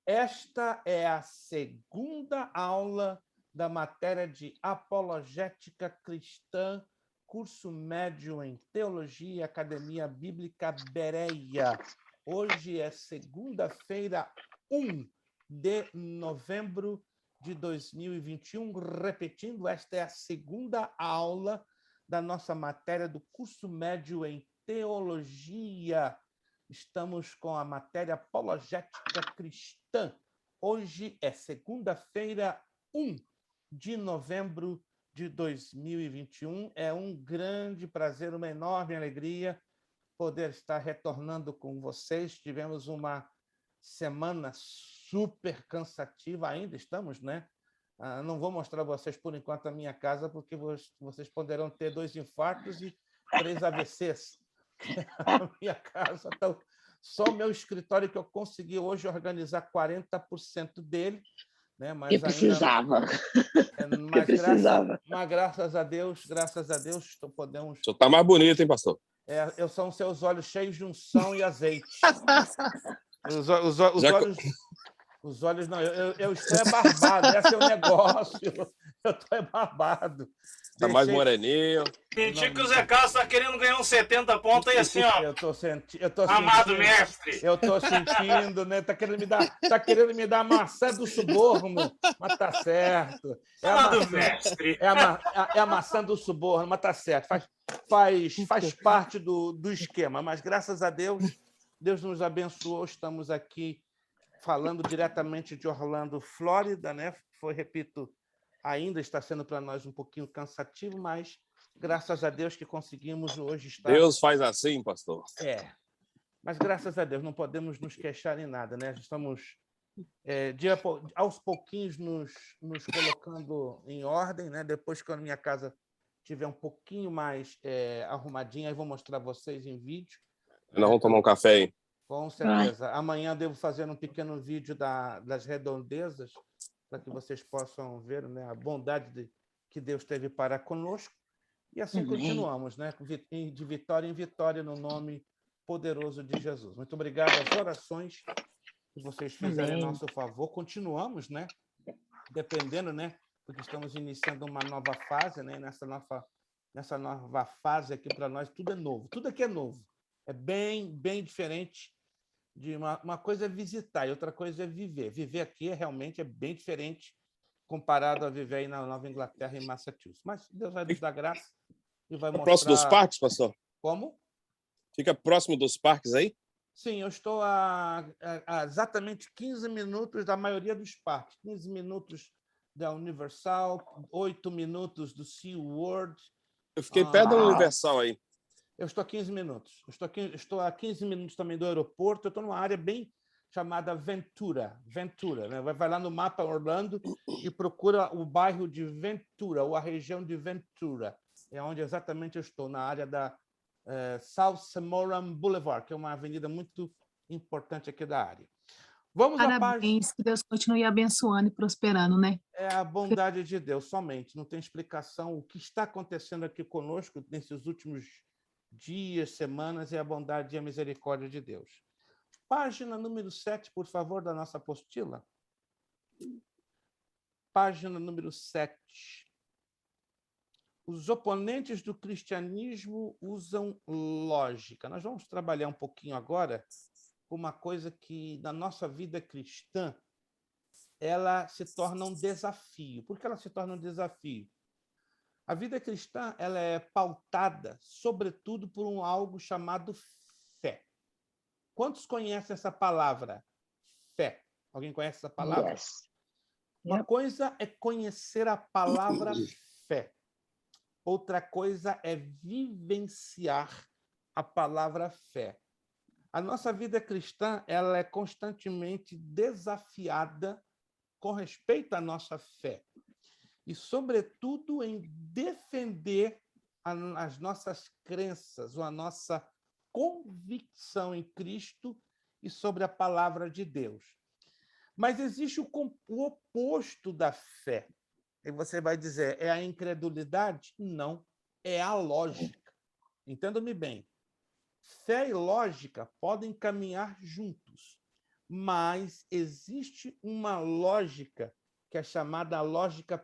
Esta é a segunda aula da matéria de Apologética Cristã, curso médio em Teologia, Academia Bíblica Bereia. Hoje é segunda-feira, 1 de novembro de 2021. Repetindo, esta é a segunda aula da nossa matéria do curso médio em Teologia. Estamos com a matéria Apologética Cristã. Hoje é segunda-feira, 1 de novembro de 2021. É um grande prazer, uma enorme alegria poder estar retornando com vocês. Tivemos uma semana super cansativa, ainda estamos, né? Não vou mostrar a vocês, por enquanto, a minha casa, porque vocês poderão ter 2 infartos e 3 AVCs. A minha casa, então, só o meu escritório que eu consegui hoje organizar 40% dele, né? Eu precisava. Mas graças a Deus, podemos. O senhor está mais bonito, hein, pastor? Eu são seus olhos cheios de unção e azeite. Os olhos não, eu estou barbado, esse é o negócio. Eu estou barbado. Está mais moreninho. Senti que o Zé Carlos está querendo ganhar uns 70 pontos aí assim, ó. Eu tô Amado sentindo, mestre. Eu tô sentindo, né? Tá querendo me dar a maçã do suborno, mas tá certo. Amado mestre. É a maçã do suborno, mas tá certo. Faz parte do esquema, mas graças a Deus, Deus nos abençoou. Estamos aqui falando diretamente de Orlando, Flórida, né? Repito, ainda está sendo para nós um pouquinho cansativo, mas graças a Deus que conseguimos hoje estar... Deus faz assim, pastor. Mas graças a Deus não podemos nos queixar em nada, né? Estamos aos pouquinhos nos colocando em ordem, né? Depois que a minha casa tiver um pouquinho mais arrumadinha, aí vou mostrar a vocês em vídeo. Nós vamos tomar um café, hein? Com certeza. Amanhã devo fazer um pequeno vídeo das redondezas, para que vocês possam ver, né, a bondade que Deus teve para conosco. E assim continuamos, né, de vitória em vitória, no nome poderoso de Jesus. Muito obrigado às orações que vocês fizeram em nosso favor. Continuamos, né, dependendo, né, porque estamos iniciando uma nova fase, né, nessa nova fase aqui para nós, tudo é novo. Tudo aqui é novo. É bem diferente. De uma coisa é visitar e outra coisa é viver. Viver aqui realmente é bem diferente comparado a viver aí na Nova Inglaterra, em Massachusetts. Mas Deus vai nos dar graça e vai mostrar... Próximo dos parques, pastor? Como? Fica próximo dos parques aí? Sim, eu estou a exatamente 15 minutos da maioria dos parques. 15 minutos da Universal, 8 minutos do SeaWorld. Eu fiquei perto da Universal aí. Eu estou a 15 minutos. Estou a 15 minutos também do aeroporto. Eu estou numa área bem chamada Ventura, né? Vai lá no mapa Orlando e procura o bairro de Ventura, ou a região de Ventura. É onde exatamente eu estou, na área da South Samora Boulevard, que é uma avenida muito importante aqui da área. Vamos à página. Parabéns, que Deus continue abençoando e prosperando, né? É a bondade de Deus, somente. Não tem explicação. O que está acontecendo aqui conosco nesses últimos dias, semanas, é a bondade e a misericórdia de Deus. Página número 7, por favor, da nossa apostila. Página número 7. Os oponentes do cristianismo usam lógica. Nós vamos trabalhar um pouquinho agora com uma coisa que, na nossa vida cristã, ela se torna um desafio. Por que ela se torna um desafio? A vida cristã ela é pautada, sobretudo, por algo chamado fé. Quantos conhecem essa palavra? Fé. Alguém conhece essa palavra? Yes. Uma coisa é conhecer a palavra fé. Outra coisa é vivenciar a palavra fé. A nossa vida cristã ela é constantemente desafiada com respeito à nossa fé. E, sobretudo, em defender as nossas crenças, ou a nossa convicção em Cristo e sobre a palavra de Deus. Mas existe o oposto da fé. E você vai dizer, é a incredulidade? Não, é a lógica. Entenda-me bem. Fé e lógica podem caminhar juntos, mas existe uma lógica que é chamada lógica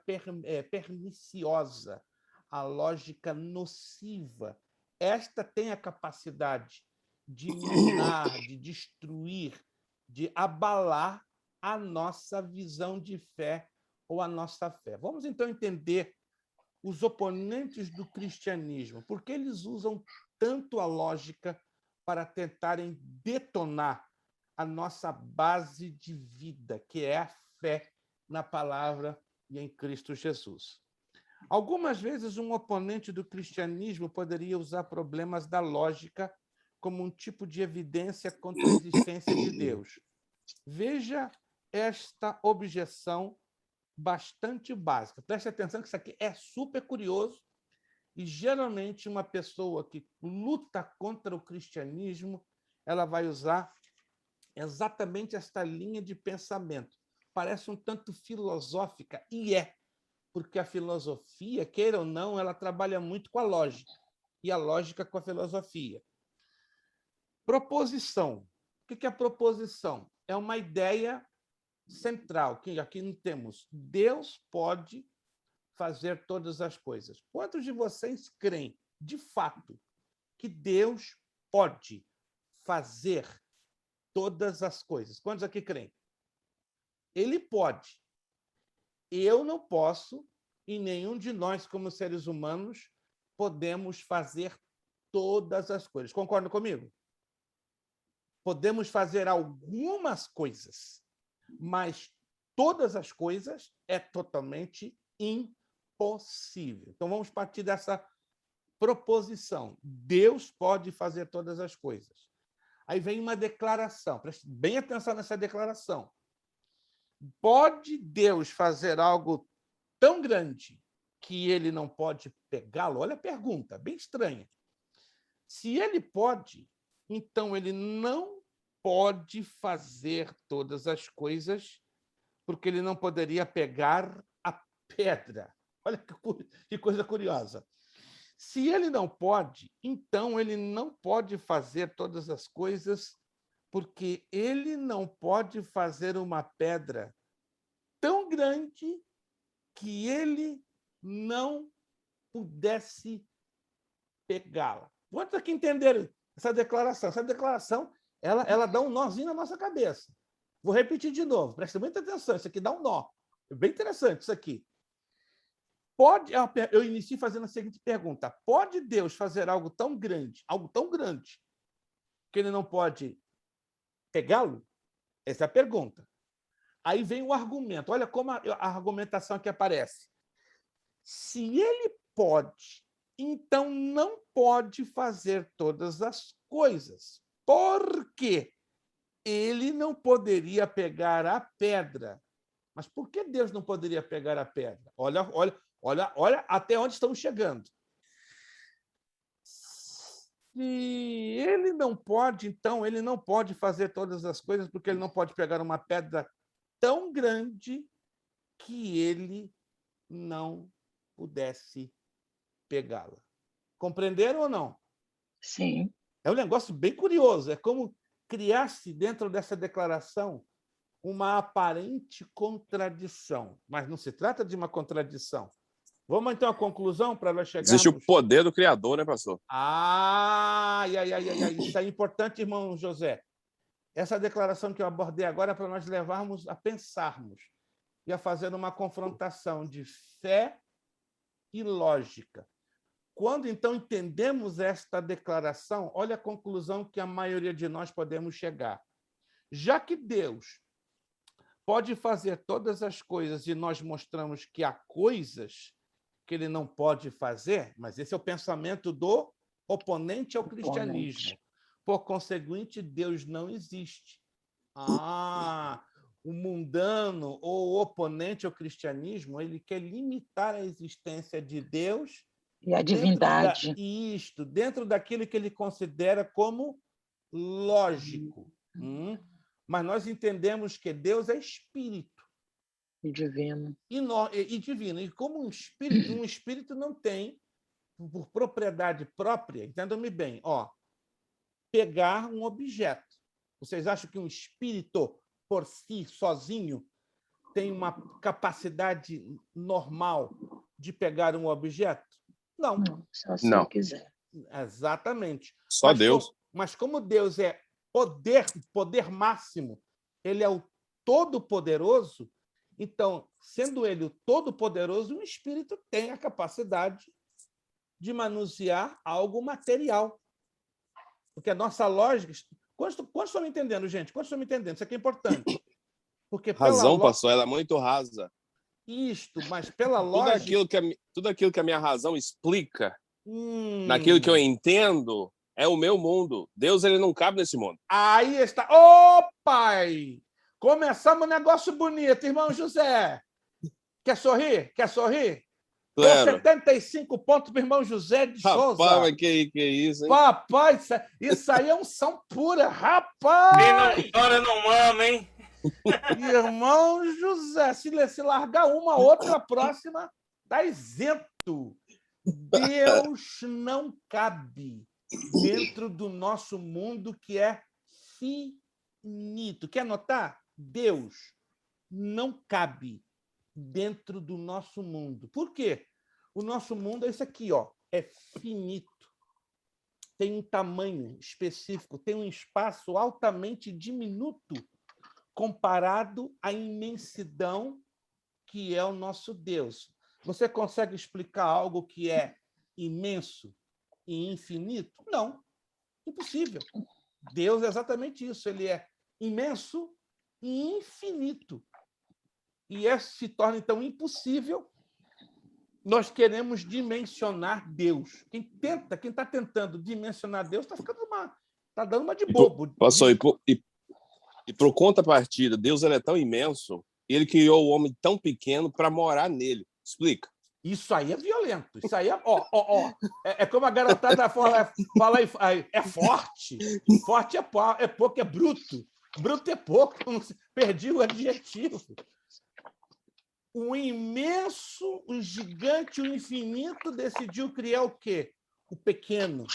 perniciosa, a lógica nociva. Esta tem a capacidade de minar, de destruir, de abalar a nossa visão de fé ou a nossa fé. Vamos, então, entender os oponentes do cristianismo, porque eles usam tanto a lógica para tentarem detonar a nossa base de vida, que é a fé na palavra e em Cristo Jesus. Algumas vezes, um oponente do cristianismo poderia usar problemas da lógica como um tipo de evidência contra a existência de Deus. Veja esta objeção bastante básica. Preste atenção que isso aqui é super curioso e, geralmente, uma pessoa que luta contra o cristianismo, ela vai usar exatamente esta linha de pensamento. Parece um tanto filosófica, e é, porque a filosofia, queira ou não, ela trabalha muito com a lógica, e a lógica com a filosofia. Proposição. O que é proposição? É uma ideia central, que aqui temos: Deus pode fazer todas as coisas. Quantos de vocês creem, de fato, que Deus pode fazer todas as coisas? Quantos aqui creem? Ele pode. Eu não posso, e nenhum de nós, como seres humanos, podemos fazer todas as coisas. Concordam comigo? Podemos fazer algumas coisas, mas todas as coisas é totalmente impossível. Então, vamos partir dessa proposição. Deus pode fazer todas as coisas. Aí vem uma declaração. Preste bem atenção nessa declaração. Pode Deus fazer algo tão grande que ele não pode pegá-lo? Olha a pergunta, bem estranha. Se ele pode, então ele não pode fazer todas as coisas, porque ele não poderia pegar a pedra. Olha que coisa curiosa. Se ele não pode, então ele não pode fazer todas as coisas, porque ele não pode fazer uma pedra tão grande que ele não pudesse pegá-la. Quantos aqui entenderam essa declaração? Essa declaração ela dá um nozinho na nossa cabeça. Vou repetir de novo, presta muita atenção, isso aqui dá um nó. É bem interessante isso aqui. Eu inicio fazendo a seguinte pergunta: pode Deus fazer algo tão grande, que ele não pode pegá-lo? Essa é a pergunta. Aí vem o argumento. Olha como a argumentação aqui aparece. Se ele pode, então não pode fazer todas as coisas. Por quê? Ele não poderia pegar a pedra. Mas por que Deus não poderia pegar a pedra? Olha até onde estamos chegando. Se ele não pode, então, ele não pode fazer todas as coisas, porque ele não pode pegar uma pedra tão grande que ele não pudesse pegá-la. Compreenderam ou não? Sim. É um negócio bem curioso. É como criar-se dentro dessa declaração uma aparente contradição. Mas não se trata de uma contradição. Vamos, então, à conclusão para nós chegarmos... Existe o poder do Criador, né, pastor? Isso é importante, irmão José. Essa declaração que eu abordei agora é para nós levarmos a pensarmos e a fazer uma confrontação de fé e lógica. Quando, então, entendemos esta declaração, olha a conclusão que a maioria de nós podemos chegar. Já que Deus pode fazer todas as coisas e nós mostramos que há coisas que ele não pode fazer, mas esse é o pensamento do oponente ao cristianismo. Por conseguinte, Deus não existe. O mundano ou o oponente ao cristianismo, ele quer limitar a existência de Deus e a divindade. Dentro daquilo que ele considera como lógico. Mas nós entendemos que Deus é espírito. E divino. E divino. E como um espírito não tem, por propriedade própria, entendam-me bem, pegar um objeto. Vocês acham que um espírito, por si, sozinho, tem uma capacidade normal de pegar um objeto? Não. Não, só se Não. ele quiser. Exatamente. Só Deus. Mas como Deus é poder máximo, ele é o todo-poderoso, então, sendo ele o todo-poderoso, o espírito tem a capacidade de manusear algo material. Porque a nossa lógica... Quantos estão me entendendo, gente? Quantos estão me entendendo? Isso aqui é importante. Porque Razão, pastor, ela é muito rasa. Isto, mas pela lógica... Tudo aquilo que a minha razão explica, naquilo que eu entendo, é o meu mundo. Deus, ele não cabe nesse mundo. Aí está. Ô, pai! Começamos um negócio bonito, irmão José. Quer sorrir? Quer sorrir? Claro. 75 pontos para o irmão José de Souza. Rapaz, que isso, hein? Papai, isso aí é unção pura, rapaz! Quem não chora não mama, hein? Irmão José, se largar uma, outra, a próxima, tá isento. Deus não cabe dentro do nosso mundo que é finito. Quer anotar? Deus não cabe dentro do nosso mundo. Por quê? O nosso mundo é isso aqui, ó, é finito. Tem um tamanho específico, tem um espaço altamente diminuto comparado à imensidão que é o nosso Deus. Você consegue explicar algo que é imenso e infinito? Não, impossível. Deus é exatamente isso, ele é imenso e infinito. E se torna, então, impossível nós queremos dimensionar Deus. Quem está tentando dimensionar Deus está dando uma de bobo. Pastor, e por contrapartida, Deus ele é tão imenso, ele criou o homem tão pequeno para morar nele. Explica. Isso aí é violento. Isso aí é... É como a garotada fala aí, é forte. Forte é pouco, é bruto. Bruto é pouco. Perdi o adjetivo. O imenso, o gigante, o infinito decidiu criar o quê? O pequeno,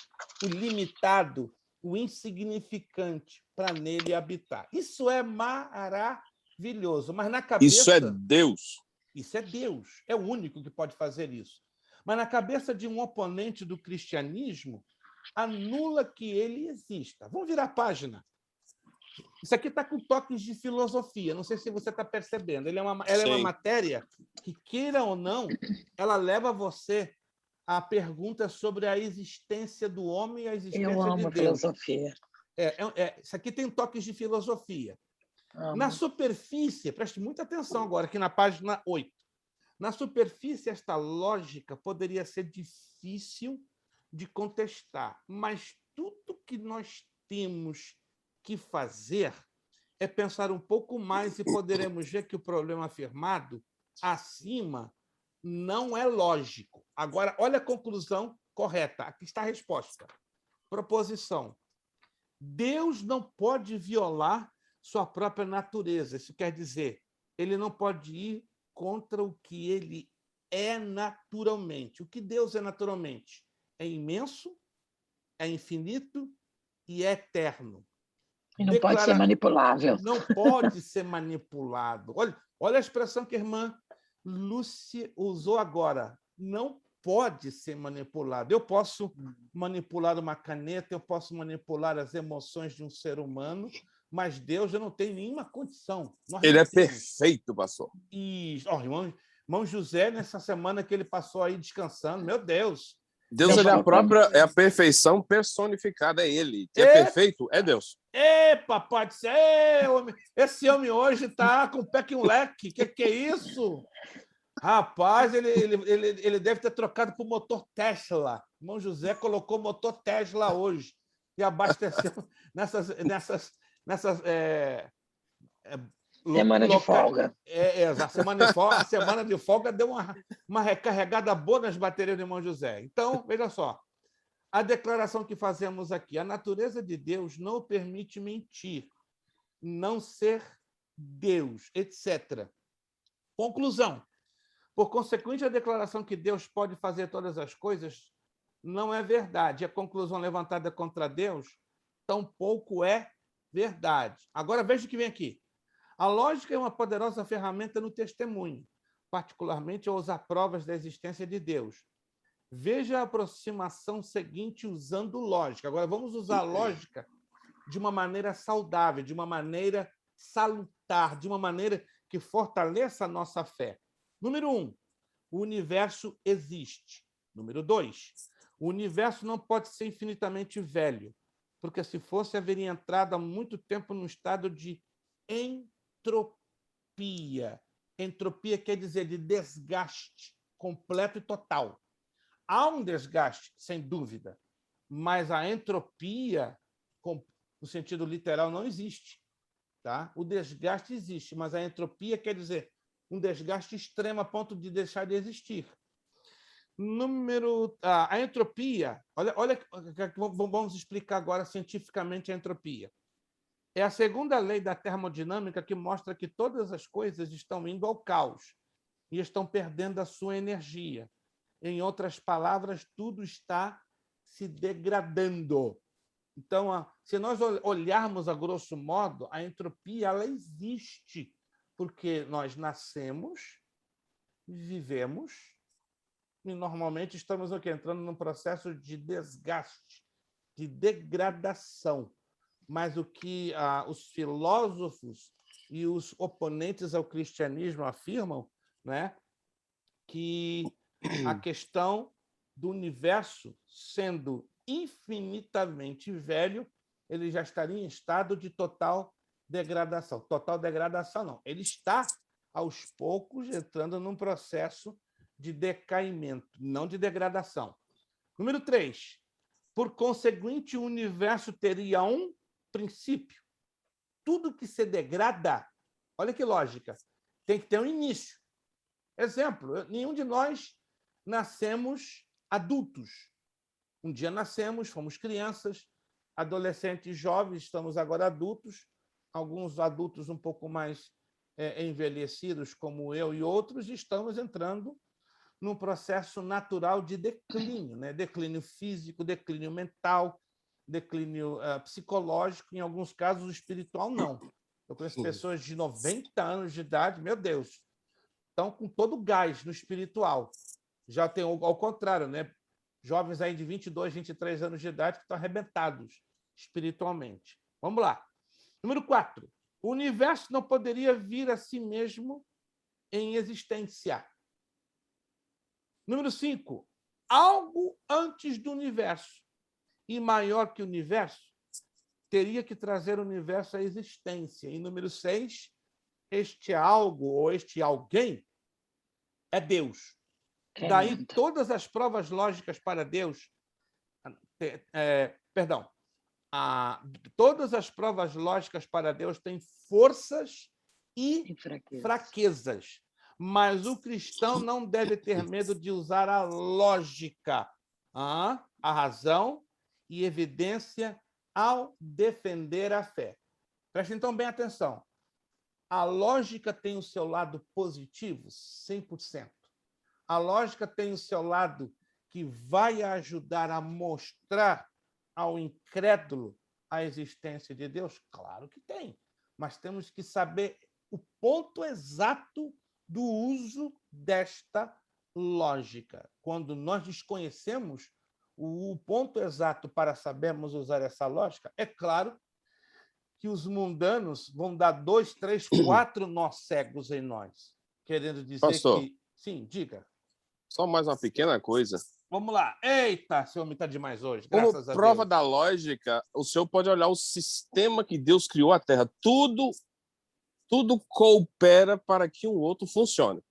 o limitado, o insignificante, para nele habitar. Isso é maravilhoso. Mas na cabeça... Isso é Deus. Isso é Deus. É o único que pode fazer isso. Mas na cabeça de um oponente do cristianismo, anula que ele exista. Vamos virar a página. Isso aqui está com toques de filosofia. Não sei se você está percebendo. Ela é uma matéria que, queira ou não, ela leva você à pergunta sobre a existência do homem e a existência de Deus. Eu amo filosofia. Isso aqui tem toques de filosofia. Amo. Na superfície, preste muita atenção agora, aqui na página 8. Na superfície, esta lógica poderia ser difícil de contestar, mas tudo que nós temos que fazer é pensar um pouco mais e poderemos ver que o problema afirmado acima não é lógico. Agora, olha a conclusão correta. Aqui está a resposta. Proposição. Deus não pode violar sua própria natureza. Isso quer dizer, ele não pode ir contra o que ele é naturalmente. O que Deus é naturalmente? É imenso, é infinito e é eterno. E não pode ser manipulável. Não pode ser manipulado. Olha a expressão que a irmã Lúcia usou agora. Não pode ser manipulado. Eu posso manipular uma caneta, eu posso manipular as emoções de um ser humano, mas Deus já não tem nenhuma condição. Ele é perfeito, pastor. E, irmão José, nessa semana que ele passou aí descansando, meu Deus. Deus é a perfeição personificada, é ele. Que é perfeito, é Deus. Papai do céu, esse homem hoje está com o pé que um leque. Que é isso? Rapaz, ele deve ter trocado por motor Tesla. Irmão José colocou motor Tesla hoje e abasteceu nessas semana de folga. A semana de folga deu uma recarregada boa nas baterias do irmão José. Então, veja só. A declaração que fazemos aqui, a natureza de Deus não o permite mentir, não ser Deus, etc. Conclusão. Por consequente, a declaração que Deus pode fazer todas as coisas não é verdade. A conclusão levantada contra Deus tampouco é verdade. Agora veja o que vem aqui. A lógica é uma poderosa ferramenta no testemunho, particularmente ao usar provas da existência de Deus. Veja a aproximação seguinte usando lógica. Agora vamos usar a lógica de uma maneira saudável, de uma maneira salutar, de uma maneira que fortaleça a nossa fé. Número 1, o universo existe. Número 2, o universo não pode ser infinitamente velho, porque se fosse, haveria entrado há muito tempo num estado de entropia. Entropia quer dizer de desgaste completo e total. Há um desgaste, sem dúvida, mas a entropia, no sentido literal, não existe. Tá? O desgaste existe, mas a entropia quer dizer um desgaste extremo a ponto de deixar de existir. A entropia, olha, vamos explicar agora cientificamente a entropia. É a segunda lei da termodinâmica que mostra que todas as coisas estão indo ao caos e estão perdendo a sua energia. Em outras palavras, tudo está se degradando. Então, se nós olharmos a grosso modo, a entropia ela existe, porque nós nascemos, vivemos, e normalmente estamos entrando num processo de desgaste, de degradação. Mas o que os filósofos e os oponentes ao cristianismo afirmam, né, que a questão do universo sendo infinitamente velho, ele já estaria em estado de total degradação. Total degradação não. Ele está, aos poucos, entrando num processo de decaimento, não de degradação. Número 3. Por conseguinte, o universo teria um princípio. Tudo que se degrada, olha que lógica, tem que ter um início. Exemplo, nenhum de nós nascemos adultos. Um dia nascemos, fomos crianças, adolescentes jovens, estamos agora adultos, alguns adultos um pouco mais envelhecidos, como eu e outros, estamos entrando num processo natural de declínio, né? Declínio físico, declínio mental, declínio psicológico, em alguns casos espiritual não. Eu conheço pessoas de 90 anos de idade, meu Deus, estão com todo o gás no espiritual. Já tem ao contrário, né? Jovens aí de 22, 23 anos de idade que estão arrebentados espiritualmente. Vamos lá. Número 4. O universo não poderia vir a si mesmo em existência. Número 5. Algo antes do universo e maior que o universo teria que trazer o universo à existência. E número 6. Este algo ou este alguém é Deus. Daí todas as provas lógicas para Deus, todas as provas lógicas para Deus têm forças e fraquezas. Mas o cristão não deve ter medo de usar a lógica, a razão e evidência ao defender a fé. Preste então bem atenção. A lógica tem o seu lado positivo, 100%. A lógica tem o seu lado que vai ajudar a mostrar ao incrédulo a existência de Deus? Claro que tem, mas temos que saber o ponto exato do uso desta lógica. Quando nós desconhecemos o ponto exato para sabermos usar essa lógica, é claro que os mundanos vão dar 2, 3, 4 nós cegos em nós, querendo dizer Pastor, que... Sim, diga. Só mais uma pequena coisa. Vamos lá. Eita, seu homem está demais hoje, graças a Deus. Como prova da lógica, o senhor pode olhar o sistema que Deus criou a Terra. Tudo coopera para que um outro funcione.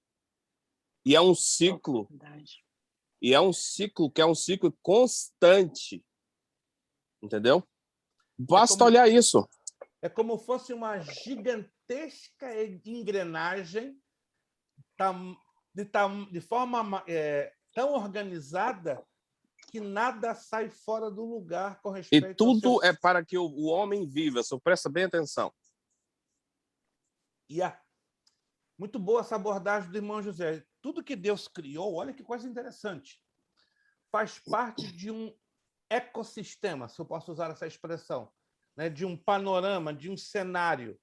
E é um ciclo. E é um ciclo que é um ciclo constante. Entendeu? Basta olhar isso. É como fosse uma gigantesca engrenagem de forma tão organizada que nada sai fora do lugar com respeito E tudo é para que o homem viva. Só presta bem atenção. Muito boa essa abordagem do irmão José. Tudo que Deus criou, olha que coisa interessante, faz parte de um ecossistema, se eu posso usar essa expressão. né, de um panorama, de um cenário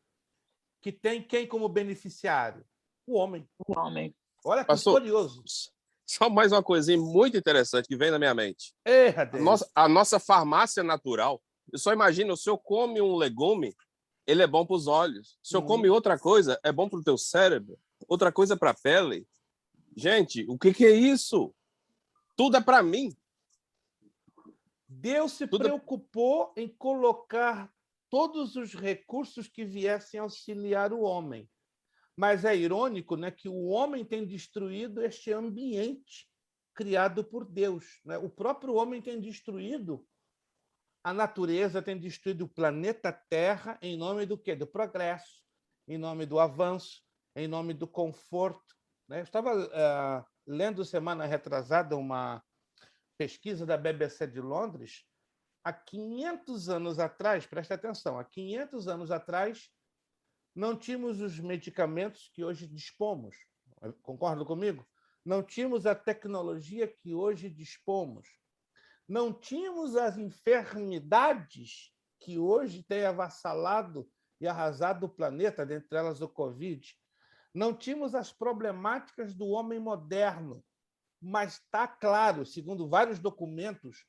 que tem quem como beneficiário? O homem. O homem. Olha que Pastor, curioso. só mais uma coisinha muito interessante que vem na minha mente. Erra, Deus. A nossa farmácia natural, eu só imagino, se eu come um legume, ele é bom para os olhos. Se eu come outra coisa, é bom para o teu cérebro. Outra coisa para a pele. Gente, o que é isso? Tudo é para mim. Deus se preocupou em colocar todos os recursos que viessem auxiliar o homem. Mas é irônico, né, que o homem tem destruído este ambiente criado por Deus, né? O próprio homem tem destruído a natureza, tem destruído o planeta Terra em nome do quê? Do progresso, em nome do avanço, em nome do conforto, né? Eu estava lendo semana retrasada uma pesquisa da BBC de Londres. Há 500 anos atrás, presta atenção, há 500 anos atrás, não tínhamos os medicamentos que hoje dispomos. Concorda comigo? Não tínhamos a tecnologia que hoje dispomos. Não tínhamos as enfermidades que hoje têm avassalado e arrasado o planeta, dentre elas o Covid. Não tínhamos as problemáticas do homem moderno, mas está claro, segundo vários documentos,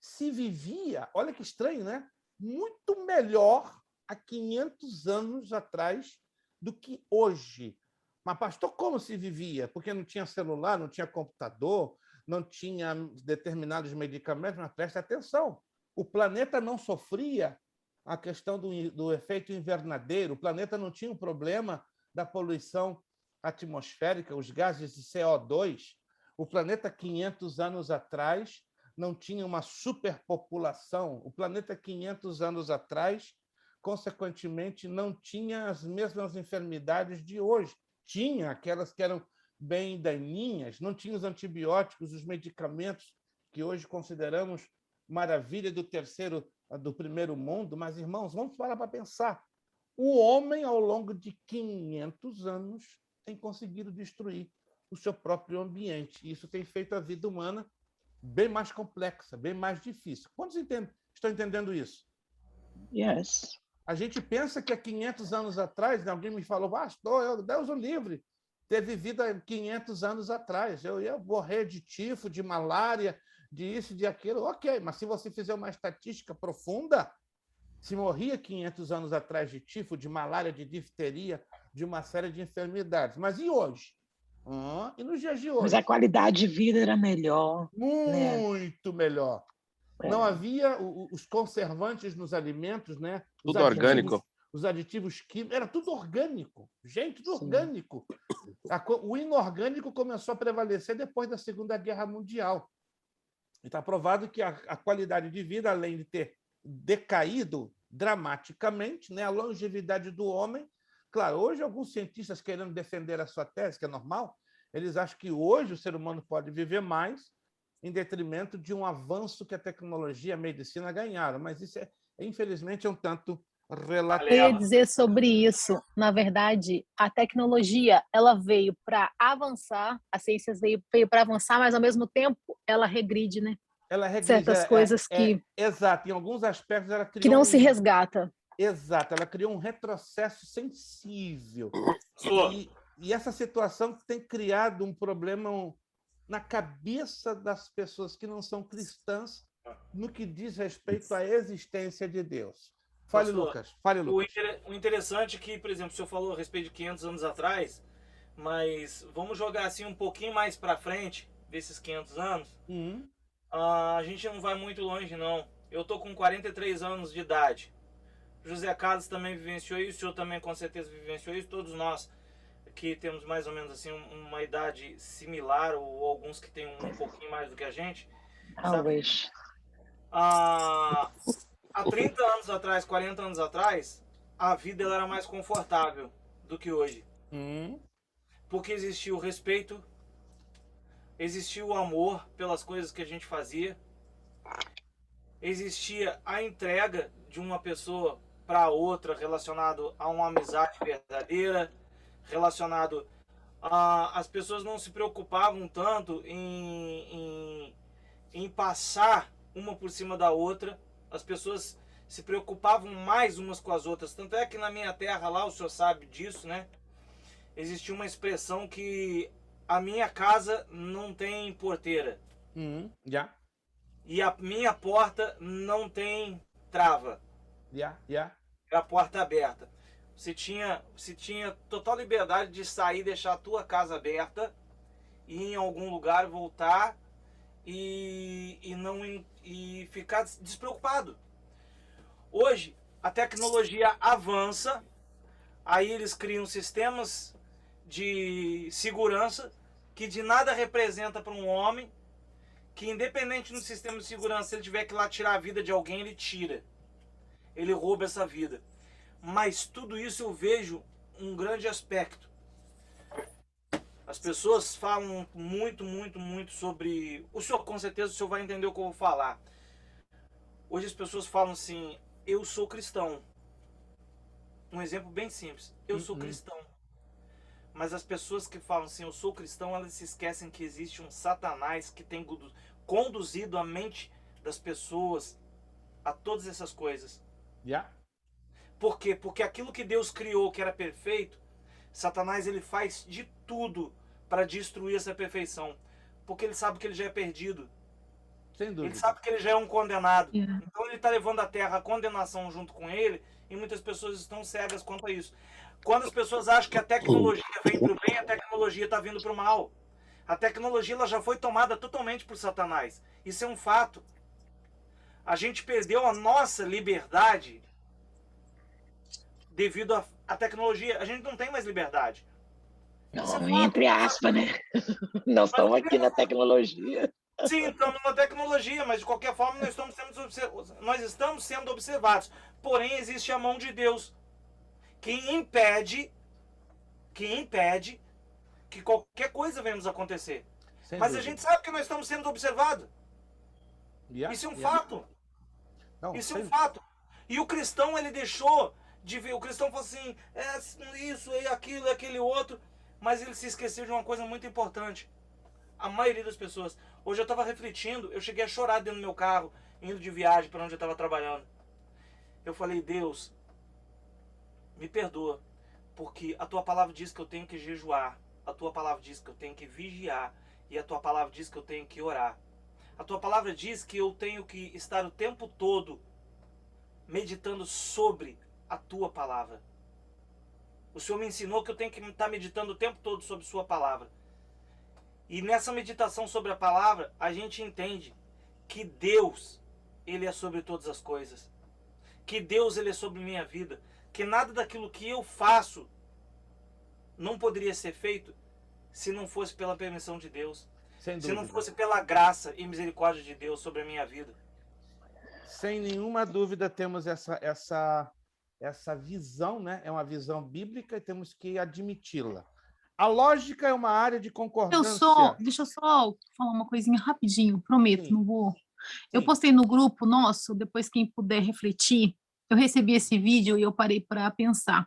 se vivia, olha que estranho, né? Muito melhor há 500 anos atrás do que hoje. Mas, pastor, como se vivia? Porque não tinha celular, não tinha computador, não tinha determinados medicamentos, mas preste atenção, o planeta não sofria a questão do efeito invernadeiro, o planeta não tinha o problema da poluição atmosférica, os gases de CO2. O planeta, 500 anos atrás, não tinha uma superpopulação. O planeta, 500 anos atrás, consequentemente, não tinha as mesmas enfermidades de hoje. Tinha aquelas que eram bem daninhas, não tinha os antibióticos, os medicamentos que hoje consideramos maravilha do primeiro mundo. Mas, irmãos, vamos parar para pensar. O homem, ao longo de 500 anos, tem conseguido destruir o seu próprio ambiente. E isso tem feito a vida humana bem mais complexa, bem mais difícil. Quantos estão entendendo isso? Yes. A gente pensa que há 500 anos atrás, alguém me falou, pastor, Deus o livre, ter vivido há 500 anos atrás. Eu ia morrer de tifo, de malária, de isso, de aquilo. Ok, mas se você fizer uma estatística profunda, se morria 500 anos atrás de tifo, de malária, de difteria, de uma série de enfermidades. Mas e hoje? E nos dias de hoje? Mas a qualidade de vida era melhor. Muito melhor. Não havia os conservantes nos alimentos, né? Tudo orgânico. Os aditivos químicos, era tudo orgânico. Gente, tudo orgânico. O inorgânico começou a prevalecer depois da Segunda Guerra Mundial. Está provado que a qualidade de vida, além de ter decaído dramaticamente, né? A longevidade do homem. Claro, hoje alguns cientistas querendo defender a sua tese, que é normal, eles acham que hoje o ser humano pode viver mais em detrimento de um avanço que a tecnologia e a medicina ganharam. Mas isso, infelizmente, é um tanto relativo. Eu ia dizer sobre isso. Na verdade, a tecnologia ela veio para avançar, a ciência veio para avançar, mas, ao mesmo tempo, ela regride, né? Ela regride, certas coisas que... Exato. Em alguns aspectos, ela criou... Que não se resgata. Exato. Ela criou um retrocesso sensível. E essa situação tem criado um problema na cabeça das pessoas que não são cristãs no que diz respeito à existência de Deus. Fale, Lucas. Fale, Lucas. O interessante é que, por exemplo, o senhor falou a respeito de 500 anos atrás, mas vamos jogar assim um pouquinho mais para frente desses 500 anos. A gente não vai muito longe, não. Eu tô com 43 anos de idade. José Carlos também vivenciou isso, o senhor também com certeza vivenciou isso, todos nós que temos mais ou menos assim uma idade similar, ou alguns que têm um pouquinho mais do que a gente. Talvez. Há 30 anos atrás, 40 anos atrás, a vida ela era mais confortável do que hoje. Porque existia o respeito, existia o amor pelas coisas que a gente fazia, existia a entrega de uma pessoa para outra relacionado a uma amizade verdadeira, relacionado a... As pessoas não se preocupavam tanto em passar uma por cima da outra. As pessoas se preocupavam mais umas com as outras. Tanto é que na minha terra lá, o senhor sabe disso, né? Existia uma expressão que a minha casa não tem porteira. Já. E a minha porta não tem trava. Já. É a porta aberta. Você tinha total liberdade de sair, deixar a tua casa aberta, ir em algum lugar, voltar e ficar despreocupado. Hoje, a tecnologia avança, aí eles criam sistemas de segurança que de nada representa para um homem, que independente do sistema de segurança, se ele tiver que ir lá tirar a vida de alguém, ele tira. Ele rouba essa vida. Mas tudo isso eu vejo um grande aspecto. As pessoas falam muito sobre... O senhor, com certeza, o senhor vai entender o que eu vou falar. Hoje as pessoas falam assim, eu sou cristão. Um exemplo bem simples. Eu sou cristão. Mas as pessoas que falam assim, eu sou cristão, elas se esquecem que existe um Satanás que tem conduzido a mente das pessoas a todas essas coisas. Por quê? Porque aquilo que Deus criou, que era perfeito, Satanás ele faz de tudo para destruir essa perfeição. Porque ele sabe que ele já é perdido. Sem dúvida. Ele sabe que ele já é um condenado. Então ele está levando à terra a condenação junto com ele, e muitas pessoas estão cegas quanto a isso. Quando as pessoas acham que a tecnologia vem para o bem, a tecnologia está vindo para o mal. A tecnologia ela já foi tomada totalmente por Satanás. Isso é um fato. A gente perdeu a nossa liberdade devido à tecnologia. A gente não tem mais liberdade. Não, entre aspas, né? Nós estamos aqui na tecnologia. Sim, estamos na tecnologia, mas de qualquer forma nós estamos sendo observados. Porém, existe a mão de Deus que impede que qualquer coisa venha nos acontecer. Mas a gente sabe que nós estamos sendo observados. Isso é um fato. Isso é um fato. E o cristão, ele deixou de ver. O cristão falou assim, isso, aquilo, aquele outro. Mas ele se esqueceu de uma coisa muito importante. A maioria das pessoas. Hoje eu estava refletindo, eu cheguei a chorar dentro do meu carro, indo de viagem para onde eu estava trabalhando. Eu falei, Deus, me perdoa, porque a tua palavra diz que eu tenho que jejuar, a tua palavra diz que eu tenho que vigiar, e a tua palavra diz que eu tenho que orar. A tua palavra diz que eu tenho que estar o tempo todo meditando sobre a tua palavra. O Senhor me ensinou que eu tenho que estar meditando o tempo todo sobre sua palavra. E nessa meditação sobre a palavra, a gente entende que Deus, Ele é sobre todas as coisas. Que Deus, Ele é sobre minha vida. Que nada daquilo que eu faço não poderia ser feito se não fosse pela permissão de Deus. Se não fosse pela graça e misericórdia de Deus sobre a minha vida. Sem nenhuma dúvida temos essa visão, né? É uma visão bíblica e temos que admiti-la. A lógica é uma área de concordância. Deixa eu só falar uma coisinha rapidinho, prometo, Sim. não vou. Sim. Eu postei no grupo nosso, depois quem puder refletir, eu recebi esse vídeo e eu parei para pensar.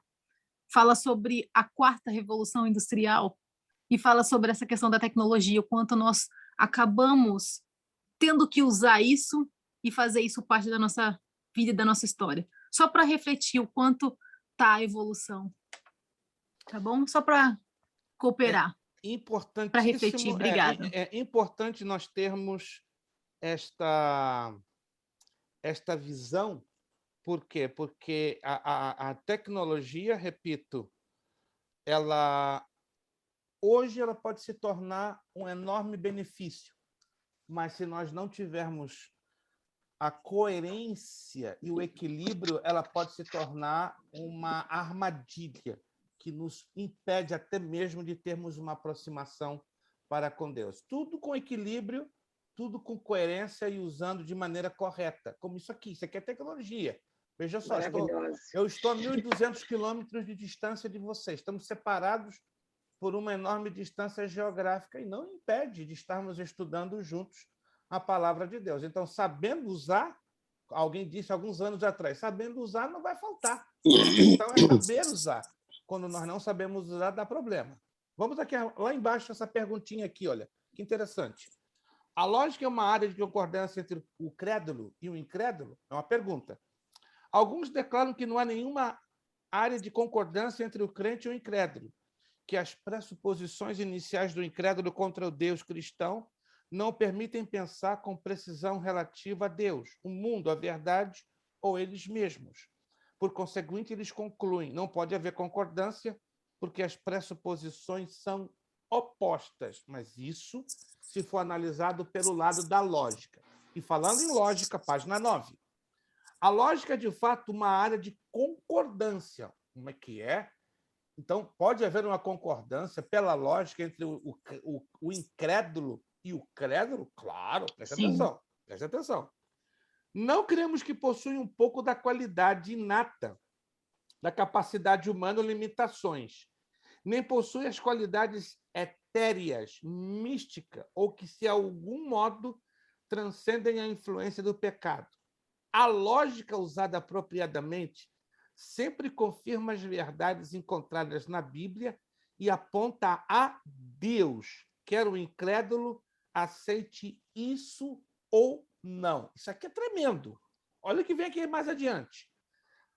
Fala sobre a quarta revolução industrial e fala sobre essa questão da tecnologia, o quanto nós acabamos tendo que usar isso e fazer isso parte da nossa vida e da nossa história. Só para refletir o quanto tá a evolução. Tá bom? Só para cooperar. Para refletir. Obrigada. É importante nós termos esta visão. Por quê? Porque a tecnologia, repito, hoje ela pode se tornar um enorme benefício, mas se nós não tivermos a coerência e o equilíbrio, ela pode se tornar uma armadilha que nos impede até mesmo de termos uma aproximação para com Deus. Tudo com equilíbrio, tudo com coerência e usando de maneira correta, como isso aqui é tecnologia. Veja só, eu estou a 1.200 quilômetros de distância de vocês, estamos separados por uma enorme distância geográfica e não impede de estarmos estudando juntos a palavra de Deus. Então, sabendo usar, alguém disse alguns anos atrás, sabendo usar não vai faltar. Então, é saber usar. Quando nós não sabemos usar, dá problema. Vamos aqui, lá embaixo, essa perguntinha aqui, olha, que interessante. A lógica é uma área de concordância entre o crédulo e o incrédulo? É uma pergunta. Alguns declaram que não há nenhuma área de concordância entre o crente e o incrédulo, que as pressuposições iniciais do incrédulo contra o Deus cristão não permitem pensar com precisão relativa a Deus, o mundo, a verdade ou eles mesmos. Por conseguinte, eles concluem, não pode haver concordância porque as pressuposições são opostas, mas isso se for analisado pelo lado da lógica. E falando em lógica, página 9. A lógica é, de fato, uma área de concordância. Como é que é? Então, pode haver uma concordância pela lógica entre o incrédulo e o crédulo? Claro, preste atenção, preste atenção. Não cremos que possui um pouco da qualidade inata da capacidade humana ou limitações, nem possui as qualidades etéreas, místicas, ou que, de algum modo, transcendem a influência do pecado. A lógica usada apropriadamente sempre confirma as verdades encontradas na Bíblia e aponta a Deus, quer o incrédulo aceite isso ou não. Isso aqui é tremendo. Olha o que vem aqui mais adiante.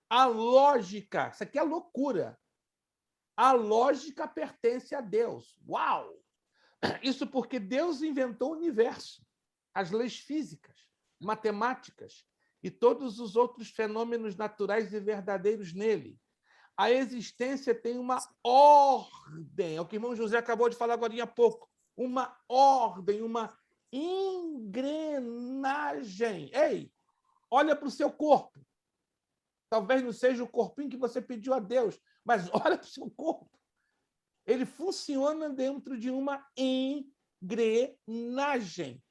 A lógica, isso aqui é loucura. A lógica pertence a Deus. Uau! Isso porque Deus inventou o universo, as leis físicas, matemáticas e todos os outros fenômenos naturais e verdadeiros nele. A existência tem uma ordem, é o que o irmão José acabou de falar agora há pouco, uma ordem, uma engrenagem. Ei, olha para o seu corpo. Talvez não seja o corpinho que você pediu a Deus, mas olha para o seu corpo. Ele funciona dentro de uma engrenagem.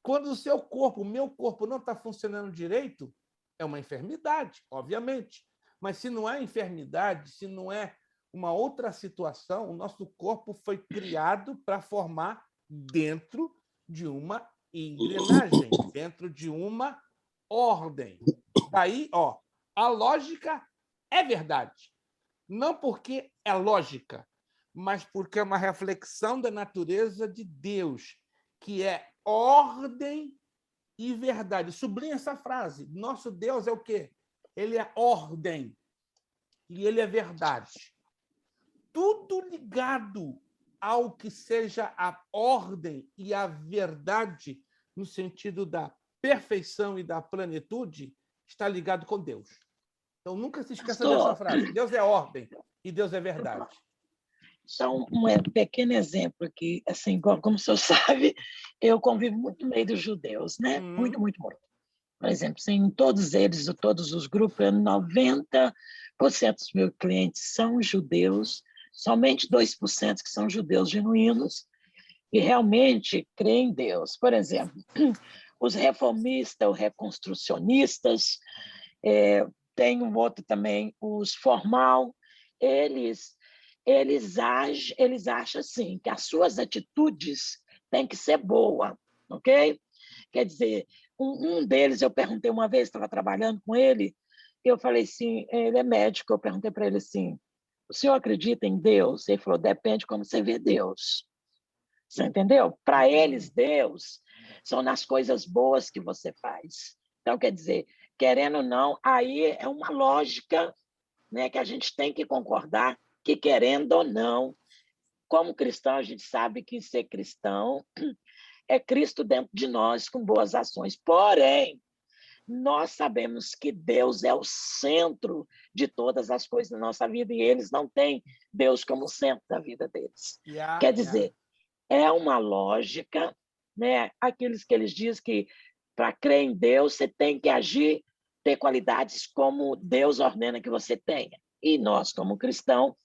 Quando o seu corpo, o meu corpo, não está funcionando direito, é uma enfermidade, obviamente. Mas se não é enfermidade, se não é uma outra situação, o nosso corpo foi criado para formar dentro de uma engrenagem, dentro de uma ordem. Daí, a lógica é verdade. Não porque é lógica, mas porque é uma reflexão da natureza de Deus, que é ordem e verdade. Sublinha essa frase. Nosso Deus é o quê? Ele é ordem e ele é verdade. Tudo ligado ao que seja a ordem e a verdade, no sentido da perfeição e da plenitude, está ligado com Deus. Então, nunca se esqueça dessa frase. Deus é ordem e Deus é verdade. Só um pequeno exemplo aqui, assim, como o senhor sabe, eu convivo muito no meio dos judeus, né? Muito, muito, muito. Por exemplo, em todos eles, todos os grupos, 90% dos meus clientes são judeus, somente 2% que são judeus genuínos e realmente creem em Deus. Por exemplo, os reformistas, os reconstrucionistas, tem um outro também, os formal, eles acham assim, que as suas atitudes têm que ser boas, ok? Quer dizer, um deles, eu perguntei uma vez, estava trabalhando com ele, eu falei assim, ele é médico, eu perguntei para ele assim, o senhor acredita em Deus? Ele falou, depende de como você vê Deus. Você entendeu? Para eles, Deus são nas coisas boas que você faz. Então, quer dizer, querendo ou não, aí é uma lógica, né, que a gente tem que concordar que, querendo ou não, como cristão, a gente sabe que ser cristão é Cristo dentro de nós com boas ações. Porém, nós sabemos que Deus é o centro de todas as coisas da nossa vida e eles não têm Deus como centro da vida deles. Quer dizer, é uma lógica, né? Aqueles que eles dizem que para crer em Deus você tem que agir, ter qualidades como Deus ordena que você tenha. E nós, como cristãos,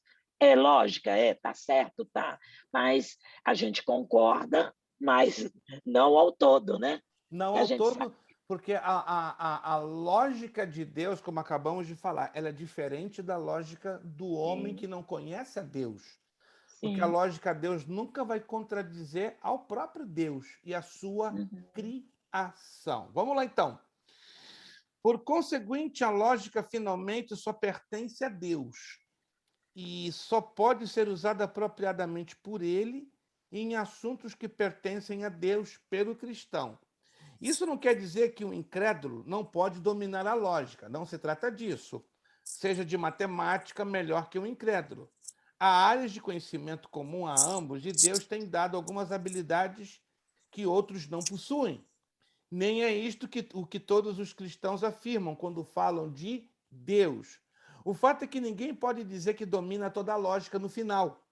é lógica, tá certo, tá. Mas a gente concorda, mas não ao todo, né? Não ao todo, porque a lógica de Deus, como acabamos de falar, ela é diferente da lógica do homem que não conhece a Deus. Porque a lógica de Deus nunca vai contradizer ao próprio Deus e a sua criação. Vamos lá, então. Por conseguinte, a lógica finalmente só pertence a Deus e só pode ser usada apropriadamente por ele em assuntos que pertencem a Deus pelo cristão. Isso não quer dizer que o incrédulo não pode dominar a lógica, não se trata disso. Seja de matemática melhor que o incrédulo. Há áreas de conhecimento comum a ambos e Deus tem dado algumas habilidades que outros não possuem. Nem é isto o que todos os cristãos afirmam quando falam de Deus. O fato é que ninguém pode dizer que domina toda a lógica no final.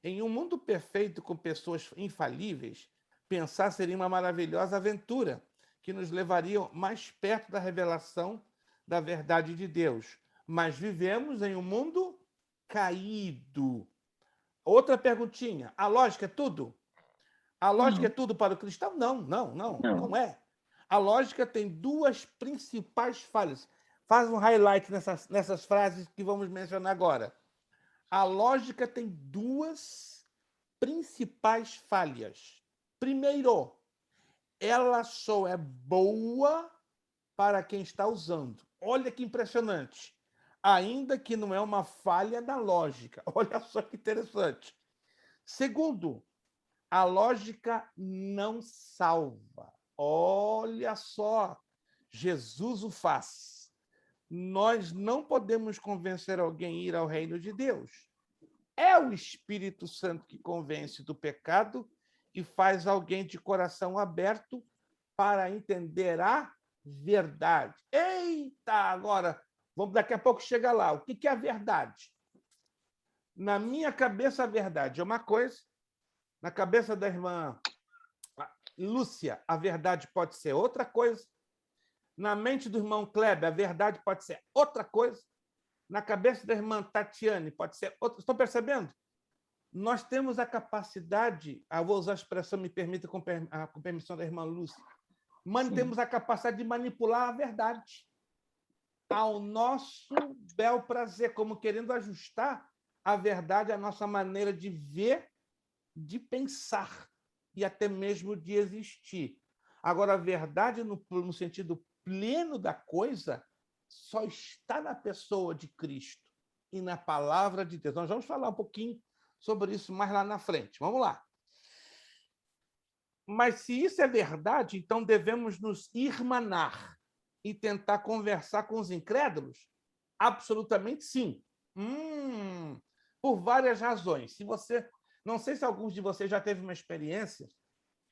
Em um mundo perfeito com pessoas infalíveis, pensar seria uma maravilhosa aventura que nos levaria mais perto da revelação da verdade de Deus. Mas vivemos em um mundo caído. Outra perguntinha: a lógica é tudo? A lógica é tudo para o cristão? Não é. A lógica tem duas principais falhas. Faz um highlight nessas frases que vamos mencionar agora. A lógica tem duas principais falhas. Primeiro, ela só é boa para quem está usando. Olha que impressionante. Ainda que não é uma falha da lógica. Olha só que interessante. Segundo, a lógica não salva. Olha só, Jesus o faz. Nós não podemos convencer alguém a ir ao reino de Deus. É o Espírito Santo que convence do pecado e faz alguém de coração aberto para entender a verdade. Eita, agora, vamos daqui a pouco chegar lá. O que é a verdade? Na minha cabeça, a verdade é uma coisa. Na cabeça da irmã Lúcia, a verdade pode ser outra coisa. Na mente do irmão Kleber, a verdade pode ser outra coisa. Na cabeça da irmã Tatiane, pode ser outra. Estão percebendo? Nós temos a capacidade, vou usar a expressão, me permita, com permissão da irmã Lúcia, temos a capacidade de manipular a verdade ao nosso bel prazer, como querendo ajustar a verdade à nossa maneira de ver, de pensar e até mesmo de existir. Agora, a verdade, no sentido pleno da coisa, só está na pessoa de Cristo e na palavra de Deus. Nós vamos falar um pouquinho sobre isso mais lá na frente. Vamos lá. Mas se isso é verdade, então devemos nos irmanar e tentar conversar com os incrédulos? Absolutamente sim. Por várias razões. Não sei se alguns de vocês já teve uma experiência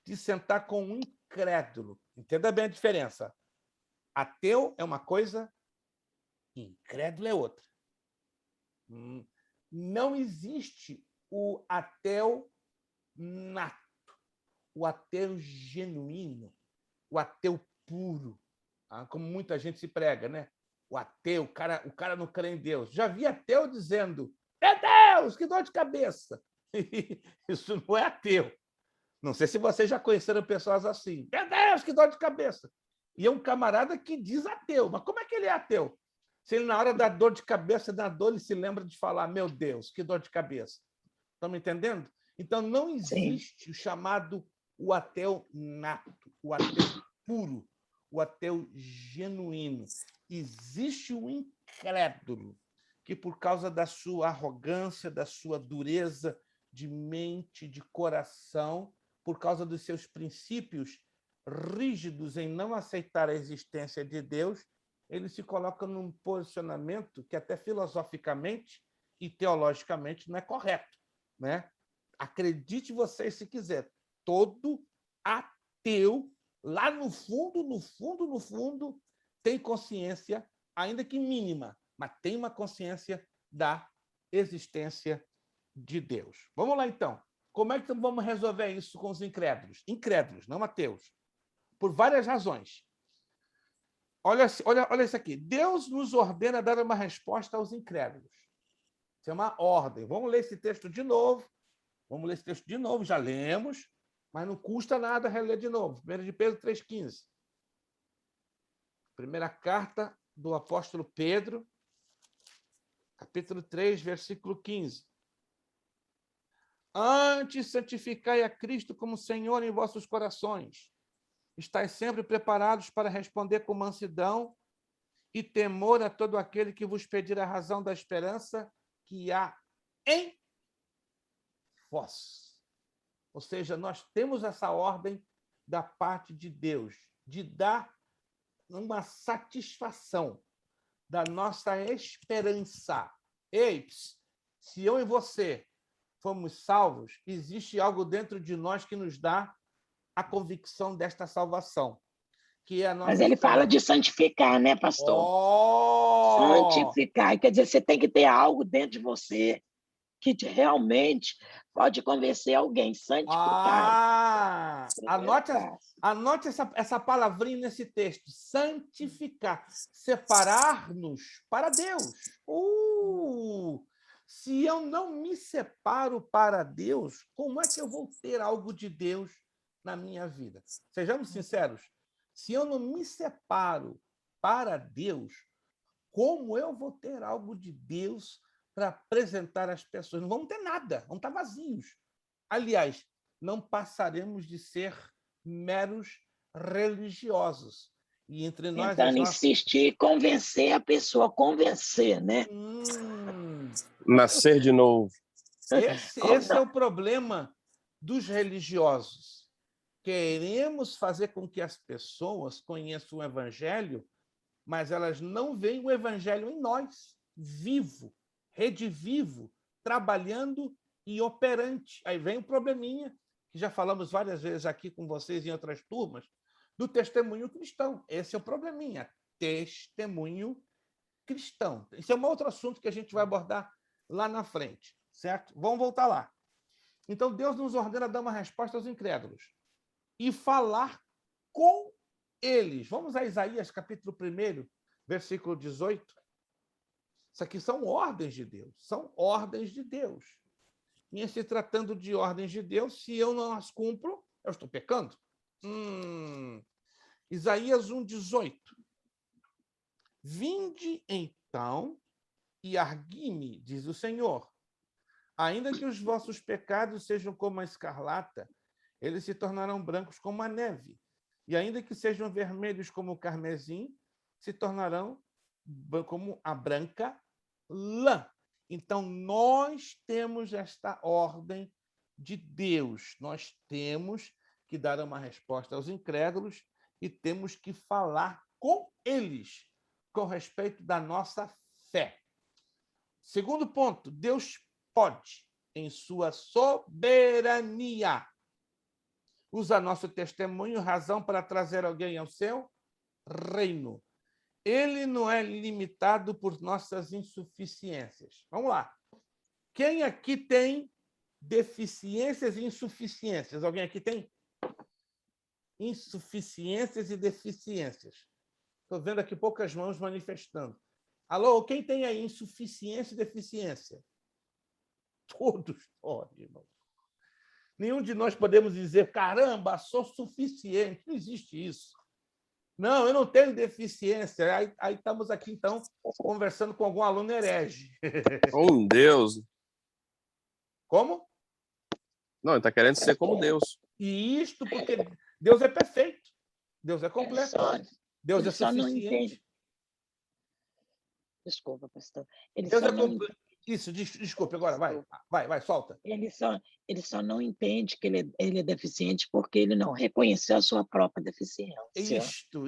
de sentar com um incrédulo. Entenda bem a diferença. Ateu é uma coisa, incrédulo é outra. Não existe o ateu nato, o ateu genuíno, o ateu puro, como muita gente se prega, né? O ateu, o cara não crê em Deus. Já vi ateu dizendo: meu Deus, que dor de cabeça! Isso não é ateu. Não sei se vocês já conheceram pessoas assim. Meu Deus, que dor de cabeça! E é um camarada que diz ateu. Mas como é que ele é ateu? Se ele, na hora da dor de cabeça, da dor, ele se lembra de falar: meu Deus, que dor de cabeça. Estão me entendendo? Então, não existe o chamado o ateu nato, o ateu puro, o ateu genuíno. Existe o incrédulo, que por causa da sua arrogância, da sua dureza de mente, de coração, por causa dos seus princípios rígidos em não aceitar a existência de Deus, ele se coloca num posicionamento que até filosoficamente e teologicamente não é correto, né? Acredite vocês se quiser, todo ateu, lá no fundo, tem consciência, ainda que mínima, mas tem uma consciência da existência de Deus. Vamos lá, então. Como é que vamos resolver isso com os incrédulos? Incrédulos, não ateus. Por várias razões. Olha isso aqui. Deus nos ordena dar uma resposta aos incrédulos. Isso é uma ordem. Vamos ler esse texto de novo. Já lemos, mas não custa nada reler de novo. 1 de Pedro 3,15. Primeira carta do apóstolo Pedro, capítulo 3, versículo 15. Antes, santificai a Cristo como Senhor em vossos corações. Estais sempre preparados para responder com mansidão e temor a todo aquele que vos pedir a razão da esperança que há em vós. Ou seja, nós temos essa ordem da parte de Deus. de dar uma satisfação da nossa esperança. Ei, se eu e você fomos salvos, existe algo dentro de nós que nos dá a convicção desta salvação, que é a nossa Mas ele esperança. fala de santificar, né, pastor? Oh! Santificar, quer dizer, você tem que ter algo dentro de você que realmente pode convencer alguém. Santificar. Anote essa palavrinha nesse texto. Santificar. Separar-nos para Deus. Se eu não me separo para Deus, como é que eu vou ter algo de Deus na minha vida? Sejamos sinceros. Se eu não me separo para Deus, como eu vou ter algo de Deus para apresentar às pessoas? Não vamos ter nada, vamos estar vazios. Aliás, não passaremos de ser meros religiosos. E entre nós... Tentando insistir, convencer a pessoa, convencer, né? Nascer de novo. Esse é o problema dos religiosos. Queremos fazer com que as pessoas conheçam o Evangelho, mas elas não veem o Evangelho em nós, vivo, redivivo, trabalhando e operante. Aí vem o probleminha, que já falamos várias vezes aqui com vocês em outras turmas, do testemunho cristão. Esse é o probleminha, testemunho cristão. Esse é um outro assunto que a gente vai abordar lá na frente, certo? Vamos voltar lá. Então, Deus nos ordena dar uma resposta aos incrédulos e falar com eles. Vamos a Isaías, capítulo 1, versículo 18. Isso aqui são ordens de Deus. São ordens de Deus. E em se tratando de ordens de Deus, se eu não as cumpro, eu estou pecando. Isaías 1,18. Vinde, então, e argui-me, diz o Senhor. Ainda que os vossos pecados sejam como a escarlata, eles se tornarão brancos como a neve. E ainda que sejam vermelhos como o carmesim, se tornarão como a branca lã. Então, nós temos esta ordem de Deus. Nós temos que dar uma resposta aos incrédulos e temos que falar com eles com respeito da nossa fé. Segundo ponto, Deus pode, em sua soberania, usar nosso testemunho, razão para trazer alguém ao seu reino. Ele não é limitado por nossas insuficiências. Vamos lá. Quem aqui tem deficiências e insuficiências? Alguém aqui tem? Insuficiências e deficiências. Estou vendo aqui poucas mãos manifestando. Alô, quem tem aí insuficiência e deficiência? Todos podem, irmão. Nenhum de nós podemos dizer, caramba, sou suficiente. Não existe isso. Não, eu não tenho deficiência. Aí estamos aqui, então, conversando com algum aluno herege. Com Deus. Como? Não, ele está querendo ser como Deus. E isto porque Deus é perfeito. Deus é completo. Deus é suficiente. Desculpa, pastor. Ele Deus só é não completo. Isso, desculpe, agora, vai, solta. Ele só não entende que ele é deficiente porque ele não reconheceu a sua própria deficiência. Isto.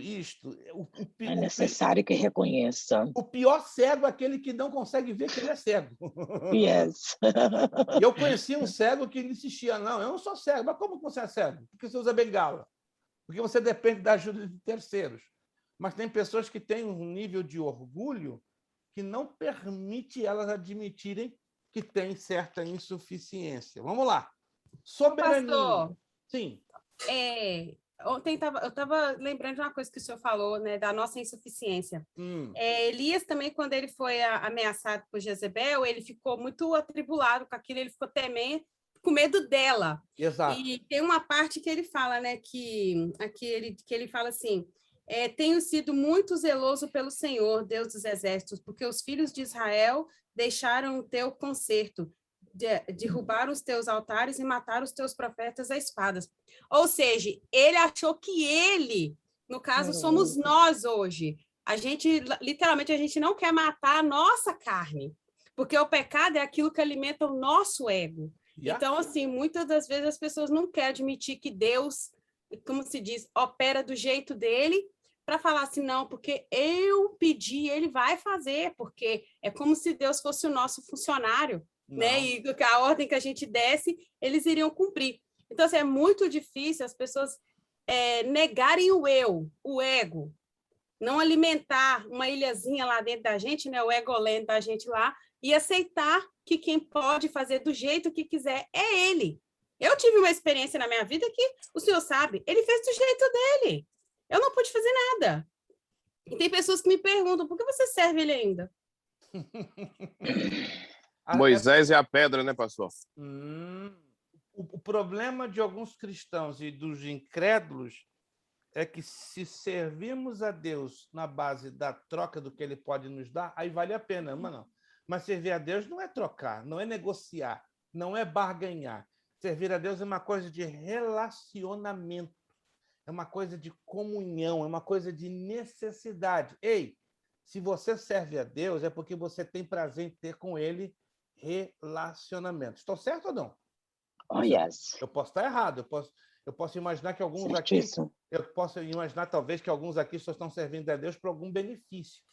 É necessário que reconheça. O pior cego é aquele que não consegue ver que ele é cego. Yes. E eu conheci um cego que insistia, não, eu não sou cego. Mas como você é cego? Porque você usa bengala. Porque você depende da ajuda de terceiros. Mas tem pessoas que têm um nível de orgulho que não permite elas admitirem que têm certa insuficiência. Vamos lá. Soberania. Pastor, sim. Ontem eu estava lembrando de uma coisa que o senhor falou, né, da nossa insuficiência. Elias também, quando ele foi ameaçado por Jezebel, ele ficou muito atribulado com aquilo, ele ficou temendo, com medo dela. Exato. E tem uma parte que ele fala, né, que ele fala assim, tenho sido muito zeloso pelo Senhor, Deus dos exércitos, porque os filhos de Israel deixaram o teu concerto, derrubaram os teus altares e mataram os teus profetas a espadas. Ou seja, ele achou que ele, no caso, somos nós hoje. Literalmente, a gente não quer matar a nossa carne, porque o pecado é aquilo que alimenta o nosso ego. Então, assim, muitas das vezes as pessoas não querem admitir que Deus como se diz, opera do jeito dele, para falar assim, não, porque eu pedi, ele vai fazer, porque é como se Deus fosse o nosso funcionário, né? E a ordem que a gente desse, eles iriam cumprir. Então, assim, é muito difícil as pessoas negarem o ego, não alimentar uma ilhazinha lá dentro da gente, né? O egolento da gente lá, e aceitar que quem pode fazer do jeito que quiser é ele. Eu tive uma experiência na minha vida que, o senhor sabe, ele fez do jeito dele. Eu não pude fazer nada. E tem pessoas que me perguntam, por que você serve ele ainda? Moisés é a pedra, né, pastor? O problema de alguns cristãos e dos incrédulos é que se servimos a Deus na base da troca do que ele pode nos dar, aí vale a pena, mas servir a Deus não é trocar, não é negociar, não é barganhar. Servir a Deus é uma coisa de relacionamento, é uma coisa de comunhão, é uma coisa de necessidade. Ei, se você serve a Deus, é porque você tem prazer em ter com ele relacionamento. Estou certo ou não? Oh, yes. Eu posso estar errado, eu posso imaginar que alguns aqui, eu posso imaginar talvez que alguns aqui só estão servindo a Deus por algum benefício,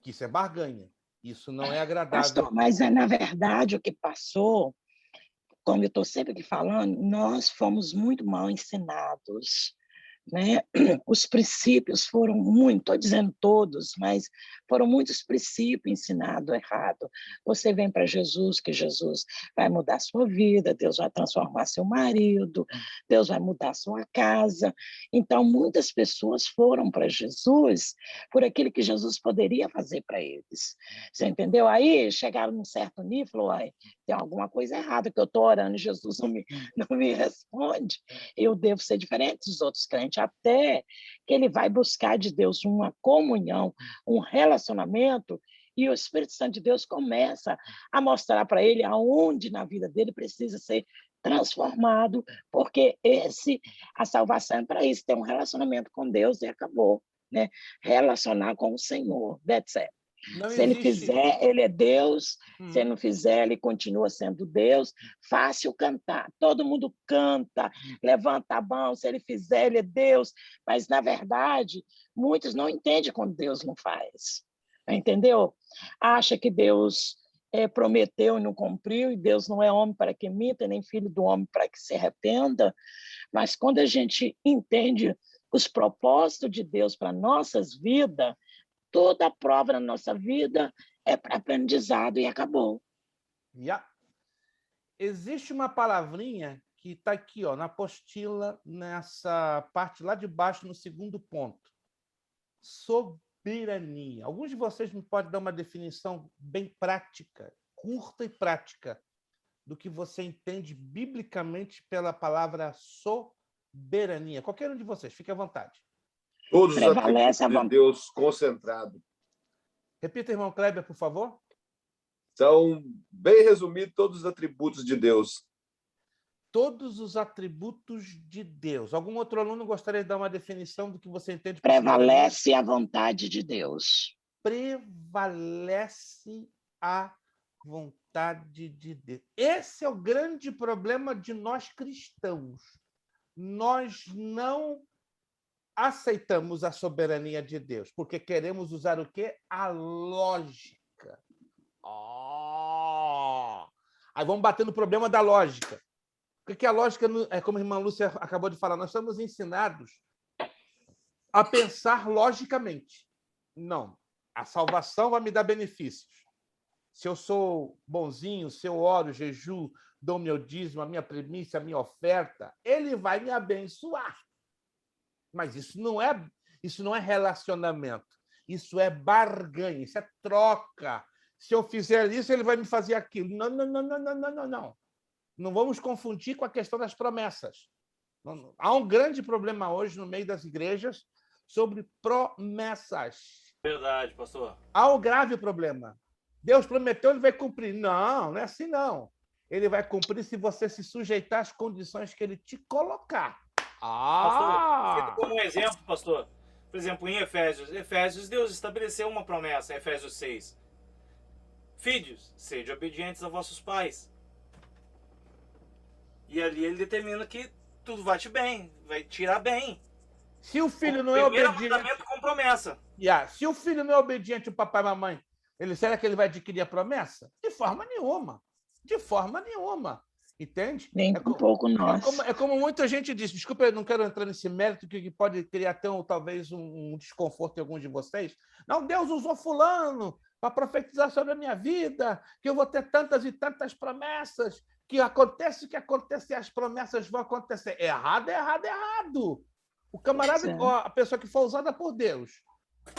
que isso é barganha, isso não é agradável. Pastor, mas na verdade o que passou, como eu estou sempre aqui falando, nós fomos muito mal ensinados, né? Os princípios foram muito, estou dizendo todos, mas foram muitos princípios ensinados errado. Você vem para Jesus, que Jesus vai mudar sua vida, Deus vai transformar seu marido, Deus vai mudar sua casa. Então, muitas pessoas foram para Jesus por aquilo que Jesus poderia fazer para eles. Você entendeu? Aí chegaram num certo nível, falou, tem alguma coisa errada que eu estou orando e Jesus não me responde. Eu devo ser diferente dos outros crentes, até que ele vai buscar de Deus uma comunhão, um relacionamento, e o Espírito Santo de Deus começa a mostrar para ele aonde na vida dele precisa ser transformado, porque a salvação é para isso, ter um relacionamento com Deus e acabou, né? Relacionar com o Senhor, that's it. Se ele fizer, ele é Deus. Se ele não fizer, ele continua sendo Deus. Fácil cantar. Todo mundo canta, levanta a mão. Se ele fizer, ele é Deus. Mas, na verdade, muitos não entendem quando Deus não faz. Entendeu? Acha que Deus prometeu e não cumpriu, e Deus não é homem para que minta, nem filho do homem para que se arrependa. Mas quando a gente entende os propósitos de Deus para nossas vidas, toda a prova na nossa vida é para aprendizado e acabou. Existe uma palavrinha que está aqui, na apostila, nessa parte lá de baixo, no segundo ponto. Soberania. Alguns de vocês me podem dar uma definição bem prática, curta e prática, do que você entende biblicamente pela palavra soberania. Qualquer um de vocês, fique à vontade. Todos os atributos de Deus concentrado. Repita, irmão Kleber, por favor. São, bem resumidos, todos os atributos de Deus. Todos os atributos de Deus. Algum outro aluno gostaria de dar uma definição do que você entende? Prevalece a vontade de Deus. Prevalece a vontade de Deus. Esse é o grande problema de nós cristãos. Nós não aceitamos a soberania de Deus, porque queremos usar o quê? A lógica. Aí vamos bater no problema da lógica. Porque a lógica, é como a irmã Lúcia acabou de falar, nós somos ensinados a pensar logicamente. Não, a salvação vai me dar benefícios. Se eu sou bonzinho, se eu oro, jejuo, dou meu dízimo, a minha primícia, a minha oferta, ele vai me abençoar. Mas isso não é relacionamento, isso é barganha, isso é troca. Se eu fizer isso, ele vai me fazer aquilo. Não. Não vamos confundir com a questão das promessas. Há um grande problema hoje no meio das igrejas sobre promessas. Verdade, pastor. Há um grave problema. Deus prometeu, ele vai cumprir. Não é assim, não. Ele vai cumprir se você se sujeitar às condições que ele te colocar. Pastor, como um exemplo, pastor, por exemplo, em Efésios, Deus estabeleceu uma promessa, em Efésios 6. Filhos, sede obedientes a vossos pais. E ali ele determina que tudo vai te bem, vai tirar bem. Se o filho não é obediente... mandamento com promessa. Se o filho não é obediente ao papai e mamãe, será que ele vai adquirir a promessa? De forma nenhuma. De forma nenhuma. Entende? Nem um pouco nós. É como muita gente diz, desculpa, eu não quero entrar nesse mérito que pode criar talvez um desconforto em alguns de vocês. Não, Deus usou fulano para profetizar sobre a minha vida, que eu vou ter tantas e tantas promessas, que acontece o que acontece e as promessas vão acontecer. Errado, errado, errado. O camarada, a pessoa que foi usada por Deus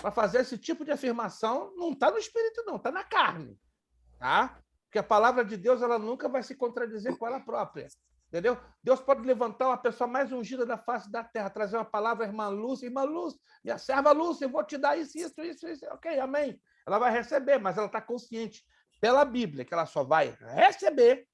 para fazer esse tipo de afirmação, não está no espírito, não, está na carne. Tá? Porque a palavra de Deus ela nunca vai se contradizer com ela própria. Entendeu? Deus pode levantar uma pessoa mais ungida da face da terra, trazer uma palavra, irmã Lúcia, minha serva Lúcia, eu vou te dar isso. Ok, amém. Ela vai receber, mas ela está consciente pela Bíblia que ela só vai receber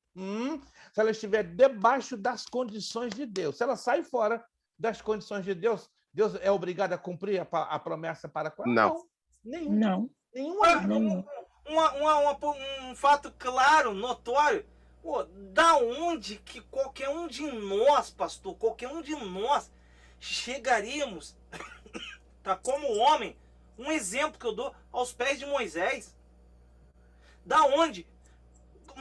se ela estiver debaixo das condições de Deus. Se ela sai fora das condições de Deus, Deus é obrigado a cumprir a promessa para com ela? Não. Não. Nenhuma. Um fato claro, notório. Pô, da onde que qualquer um de nós, pastor, qualquer um de nós chegaríamos, tá, como homem, um exemplo que eu dou, aos pés de Moisés? Da onde?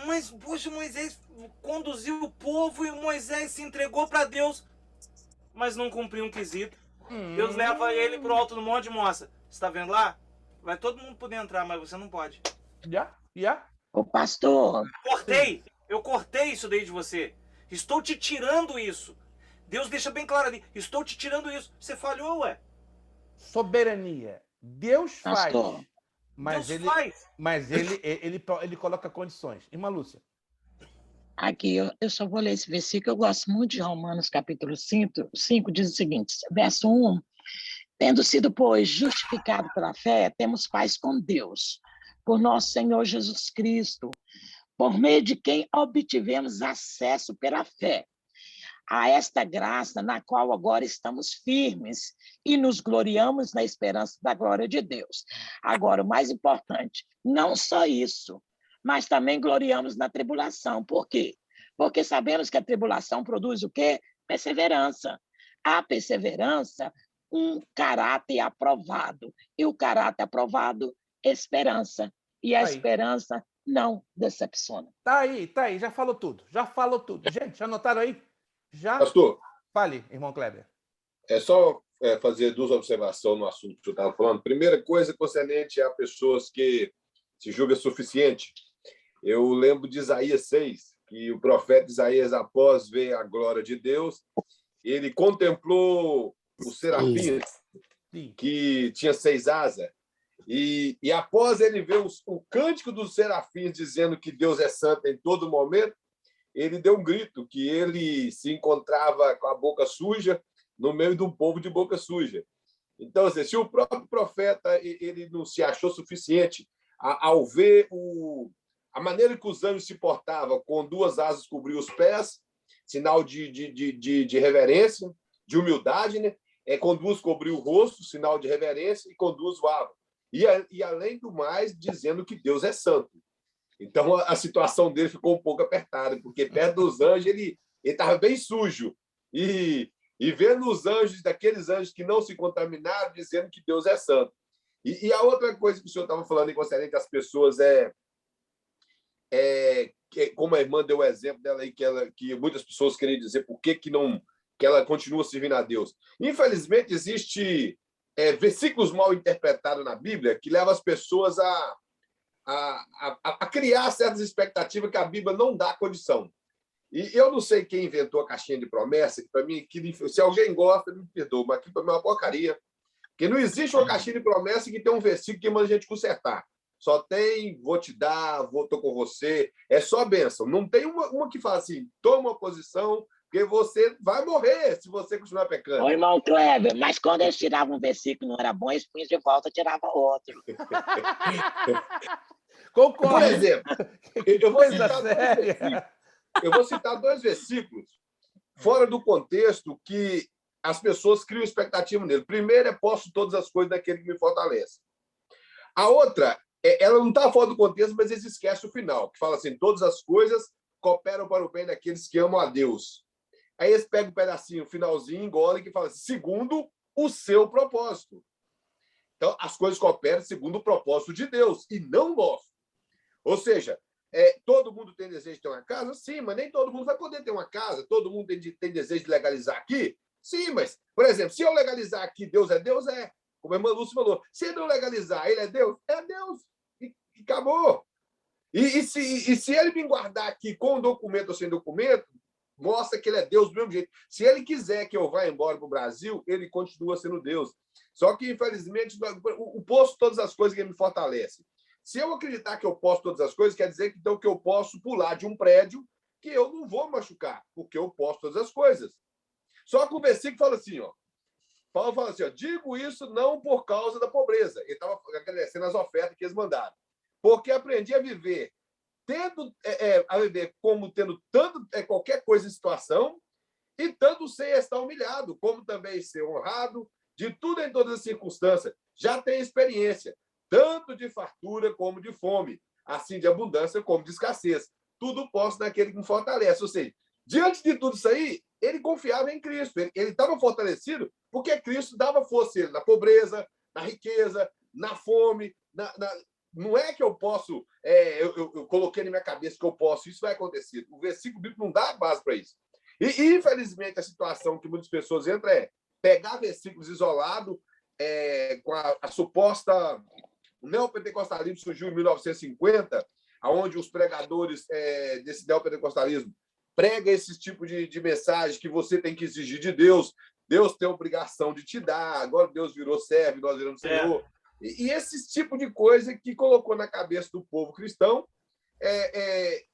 Mas, poxa, Moisés conduziu o povo e Moisés se entregou para Deus, mas não cumpriu um quesito. Deus leva ele pro alto do monte e mostra. Você tá vendo lá? Vai todo mundo poder entrar, mas você não pode. Ô, pastor. Eu cortei isso daí de você. Estou te tirando isso. Deus deixa bem claro ali. Estou te tirando isso. Você falhou, ué. Soberania. Deus faz. Pastor. Mas ele coloca condições. Irmã Lúcia. Aqui, eu só vou ler esse versículo. Eu gosto muito de Romanos, capítulo 5, diz o seguinte, verso 1. Tendo sido, pois, justificado pela fé, temos paz com Deus, por nosso Senhor Jesus Cristo, por meio de quem obtivemos acesso pela fé a esta graça na qual agora estamos firmes e nos gloriamos na esperança da glória de Deus. Agora, o mais importante, não só isso, mas também gloriamos na tribulação. Por quê? Porque sabemos que a tribulação produz o quê? Perseverança. A perseverança, um caráter aprovado. E o caráter aprovado, esperança. E a esperança não decepciona. Tá aí, já falou tudo. Gente, já anotaram aí? Já? Pastor. Fale, irmão Kleber. É só fazer duas observações no assunto que eu estava falando. Primeira coisa, concernente a pessoas que se julgam suficiente. Eu lembro de Isaías 6, que o profeta Isaías, após ver a glória de Deus, ele contemplou os serafins, que tinha 6 asas, e após ele ver o cântico dos serafins dizendo que Deus é santo em todo momento, ele deu um grito que ele se encontrava com a boca suja no meio de um povo de boca suja. Então, assim, se o próprio profeta ele não se achou suficiente ao ver a maneira que os anjos se portavam, com 2 asas cobrir os pés, sinal de reverência, de humildade, né? Com 2 cobrir o rosto, sinal de reverência, e com 2 voavam. E, além do mais, dizendo que Deus é santo. Então, a situação dele ficou um pouco apertada, porque perto dos anjos ele estava bem sujo. E vendo os anjos, daqueles anjos que não se contaminaram, dizendo que Deus é santo. E a outra coisa que o senhor estava falando, concernente às pessoas, como a irmã deu o exemplo dela aí, que muitas pessoas querem dizer por que ela continua servindo a Deus. Infelizmente, existe versículos mal interpretados na Bíblia que levam as pessoas a criar certas expectativas que a Bíblia não dá condição. E eu não sei quem inventou a caixinha de promessa, que para mim, se alguém gosta, me perdoa, mas aqui para mim é uma porcaria. Porque não existe uma caixinha de promessa que tem um versículo que manda a gente consertar. Só tem, vou te dar, estou com você. É só bênção. Não tem uma que fala assim, toma uma posição, porque você vai morrer se você continuar pecando. Ô, irmão Kleber, mas quando eles tiravam um versículo não era bom, eles punham de volta, tirava outro. Concordo. Por exemplo, eu vou citar 2 versículos fora do contexto que as pessoas criam expectativa nele. Primeiro posso todas as coisas daquele que me fortalece. A outra, ela não está fora do contexto, mas eles esquecem o final, que fala assim, todas as coisas cooperam para o bem daqueles que amam a Deus. Aí eles pegam um pedacinho, um finalzinho, engolem, que fala assim, segundo o seu propósito. Então, as coisas cooperam segundo o propósito de Deus, e não nosso. Ou seja, todo mundo tem desejo de ter uma casa? Sim, mas nem todo mundo vai poder ter uma casa. Todo mundo tem desejo de legalizar aqui? Sim, mas, por exemplo, se eu legalizar aqui, Deus, é. Como a irmã Lúcia falou, se ele não legalizar, ele é Deus? É Deus. E acabou. E se ele me guardar aqui com documento ou sem documento, mostra que ele é Deus do mesmo jeito. Se ele quiser que eu vá embora para o Brasil, ele continua sendo Deus. Só que, infelizmente, o posso todas as coisas que me fortalece. Se eu acreditar que eu posso todas as coisas, quer dizer então, que eu posso pular de um prédio que eu não vou machucar, porque eu posso todas as coisas. Só que o versículo fala assim, ó. Paulo fala assim, ó, digo isso não por causa da pobreza. Ele estava agradecendo as ofertas que eles mandaram. Porque aprendi a viver como tendo tanto qualquer coisa em situação e tanto sem estar humilhado, como também ser honrado de tudo em todas as circunstâncias. Já tenho experiência, tanto de fartura como de fome, assim de abundância como de escassez. Tudo posso naquele que me fortalece. Ou seja, diante de tudo isso aí, ele confiava em Cristo. Ele estava fortalecido porque Cristo dava força a ele na pobreza, na riqueza, na fome. Não é que eu posso, eu coloquei na minha cabeça que eu posso, isso vai acontecer. O versículo bíblico não dá base para isso. E, infelizmente, a situação que muitas pessoas entram é pegar versículos isolados com a suposta... O neopentecostalismo surgiu em 1950, onde os pregadores desse neopentecostalismo pregam esse tipo de mensagem que você tem que exigir de Deus, Deus tem a obrigação de te dar, agora Deus virou servo, nós viramos Senhor. E esse tipo de coisa que colocou na cabeça do povo cristão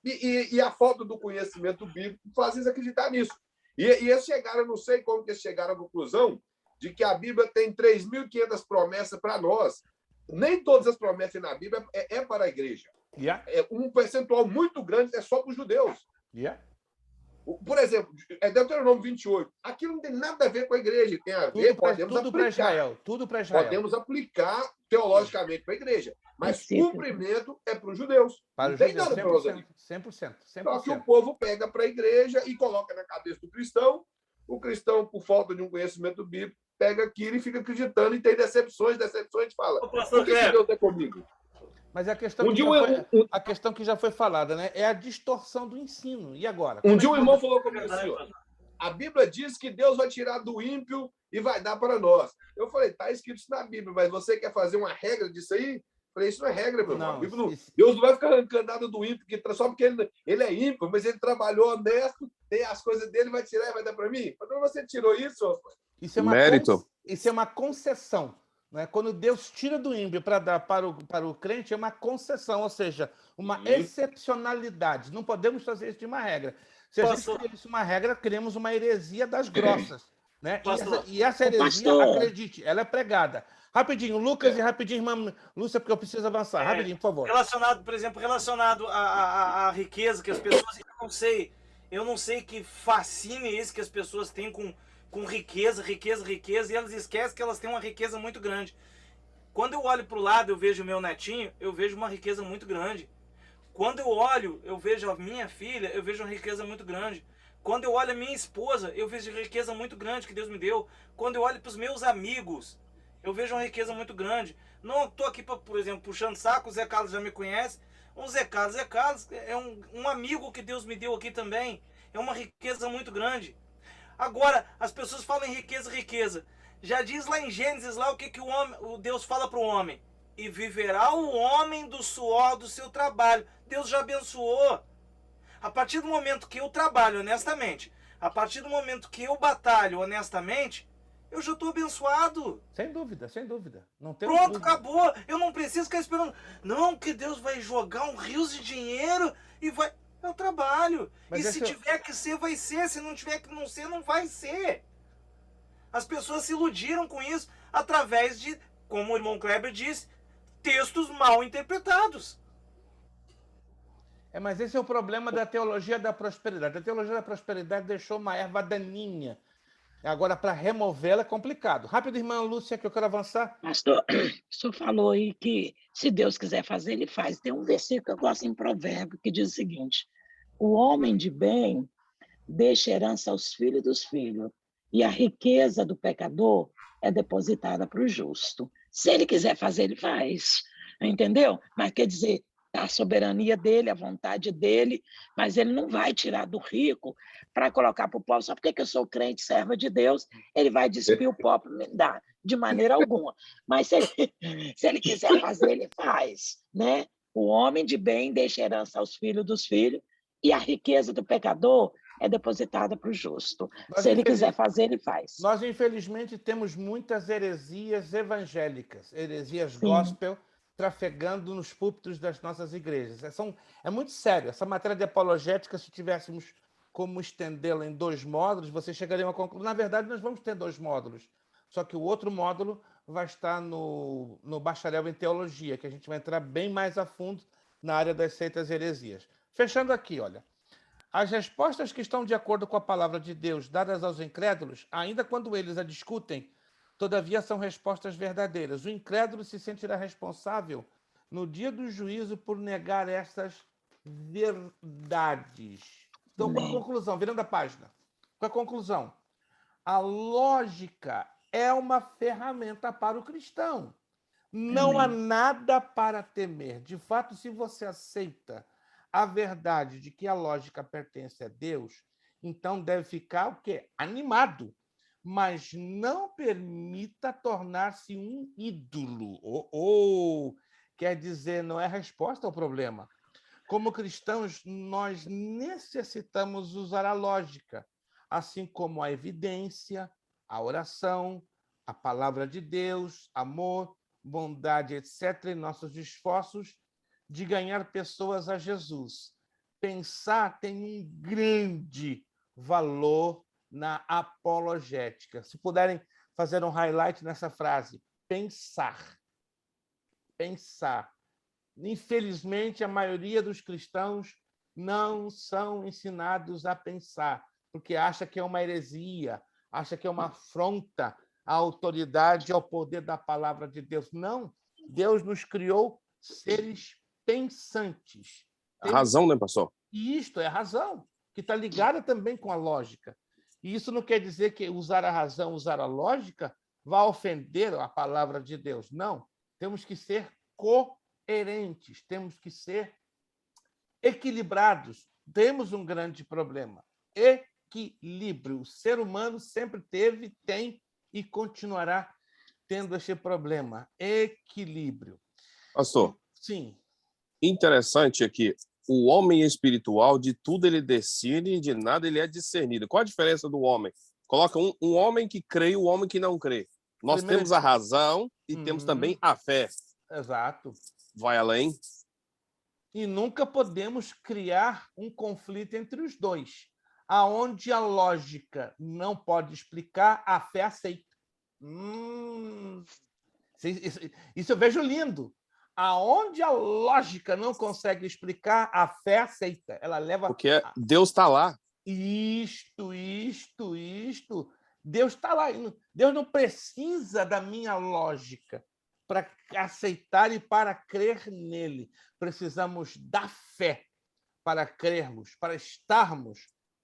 e a falta do conhecimento bíblico faz eles acreditar nisso. E eles chegaram, não sei como que eles chegaram à conclusão de que a Bíblia tem 3.500 promessas para nós. Nem todas as promessas na Bíblia é para a igreja. Yeah. Um percentual muito grande é só para os judeus. Yeah. Por exemplo, Deuteronômio 28. Aquilo não tem nada a ver com a igreja. Tem a ver, tudo para Israel. Tudo para Israel. Podemos aplicar teologicamente para a igreja. Mas cumprimento é para os judeus. Para não os tem judeus, nada para nós aqui. 100%. Só que o povo pega para a igreja e coloca na cabeça do cristão. O cristão, por falta de um conhecimento bíblico, pega aquilo e fica acreditando e tem decepções fala, por que Deus é comigo? Mas a questão, a questão que já foi falada, né? É a distorção do ensino. E agora? Um dia um irmão falou comigo assim, ó, a Bíblia diz que Deus vai tirar do ímpio e vai dar para nós. Eu falei, tá escrito isso na Bíblia, mas você quer fazer uma regra disso aí? Eu falei, isso não é regra, meu irmão. Deus não vai ficar arrancando nada do ímpio, só porque ele é ímpio, mas ele trabalhou honesto, tem as coisas dele, vai tirar e vai dar para mim? Mas você tirou isso, rapaz? Isso é uma mérito. Isso é uma concessão. Né? Quando Deus tira do ímpio para dar para o crente, é uma concessão, ou seja, uma excepcionalidade. Não podemos fazer isso de uma regra. Se a gente criasse uma regra, criamos uma heresia das grossas. Né? E essa heresia, acredite, ela é pregada. Rapidinho, Lucas, e rapidinho, irmã Lúcia, porque eu preciso avançar. Rapidinho, por favor. Relacionado à riqueza que as pessoas... Eu não sei que fascínio é esse que as pessoas têm com riqueza, e elas esquecem que elas têm uma riqueza muito grande. Quando eu olho para o lado, eu vejo o meu netinho, eu vejo uma riqueza muito grande. Quando eu olho, eu vejo a minha filha, eu vejo uma riqueza muito grande. Quando eu olho a minha esposa, eu vejo uma riqueza muito grande que Deus me deu. Quando eu olho para os meus amigos, eu vejo uma riqueza muito grande. Não estou aqui, por exemplo, puxando saco, o Zé Carlos já me conhece. O Zé Carlos é um amigo que Deus me deu aqui também. É uma riqueza muito grande. Agora, as pessoas falam em riqueza. Já diz lá em Gênesis lá o que o Deus fala para o homem. E viverá o homem do suor do seu trabalho. Deus já abençoou. A partir do momento que eu trabalho honestamente, a partir do momento que eu batalho honestamente, eu já estou abençoado. Sem dúvida, sem dúvida. Não tem Pronto, acabou. Eu não preciso ficar esperando. Não, que Deus vai jogar um rio de dinheiro e vai... É o trabalho. Mas se tiver que ser, vai ser. Se não tiver que não ser, não vai ser. As pessoas se iludiram com isso através de, como o irmão Kleber disse, textos mal interpretados. Mas esse é o problema da teologia da prosperidade. A teologia da prosperidade deixou uma erva daninha. Agora, para removê-la é complicado. Rápido, irmã Lúcia, que eu quero avançar. Pastor, o senhor falou aí que se Deus quiser fazer, ele faz. Tem um versículo que eu gosto em Provérbio que diz o seguinte: o homem de bem deixa herança aos filhos dos filhos, e a riqueza do pecador é depositada para o justo. Se ele quiser fazer, ele faz, entendeu? Mas quer dizer, a soberania dele, a vontade dele, mas ele não vai tirar do rico para colocar para o pobre, só porque eu sou crente, serva de Deus, ele vai despir o pobre, me dá, de maneira alguma. Mas se ele quiser fazer, ele faz, né? O homem de bem deixa herança aos filhos dos filhos, e a riqueza do pecador é depositada para o justo. Se ele quiser fazer, ele faz. Nós, infelizmente, temos muitas heresias evangélicas, heresias Sim. gospel, trafegando nos púlpitos das nossas igrejas. É muito sério. Essa matéria de apologética, se tivéssemos como estendê-la em 2 módulos, vocês chegariam a concluir. Na verdade, nós vamos ter 2 módulos, só que o outro módulo vai estar no bacharel em teologia, que a gente vai entrar bem mais a fundo na área das seitas e heresias. Fechando aqui, olha. As respostas que estão de acordo com a palavra de Deus dadas aos incrédulos, ainda quando eles a discutem, todavia são respostas verdadeiras. O incrédulo se sentirá responsável no dia do juízo por negar essas verdades. Então, qual a conclusão? Virando a página. Qual a conclusão? A lógica é uma ferramenta para o cristão. Não há nada para temer. De fato, se você aceita a verdade de que a lógica pertence a Deus, então deve ficar o quê? Animado. Mas não permita tornar-se um ídolo. Quer dizer, não é a resposta ao problema. Como cristãos, nós necessitamos usar a lógica, assim como a evidência, a oração, a palavra de Deus, amor, bondade, etc., em nossos esforços de ganhar pessoas a Jesus. Pensar tem um grande valor na apologética. Se puderem fazer um highlight nessa frase, pensar. Pensar. Infelizmente, a maioria dos cristãos não são ensinados a pensar, porque acha que é uma heresia, acha que é uma afronta à autoridade e ao poder da palavra de Deus. Não, Deus nos criou seres pensantes. A razão, né, pastor? E isto é a razão, que está ligada também com a lógica. E isso não quer dizer que usar a razão, usar a lógica, vai ofender a palavra de Deus. Não. Temos que ser coerentes, temos que ser equilibrados. Temos um grande problema. Equilíbrio. O ser humano sempre teve, tem e continuará tendo esse problema. Equilíbrio. Pastor. Sim. Interessante aqui. O homem espiritual, de tudo ele decide e de nada ele é discernido. Qual a diferença do homem? Coloca um homem que crê e o homem que não crê. Nós temos a razão e temos também a fé. Exato. Vai além. E nunca podemos criar um conflito entre os dois. Aonde a lógica não pode explicar, a fé aceita. Isso eu vejo lindo. Aonde a lógica não consegue explicar, a fé aceita. Ela leva. Porque Deus está lá. Isto. Deus está lá. Deus não precisa da minha lógica para aceitar e para crer nele. Precisamos da fé para crermos, para estarmos.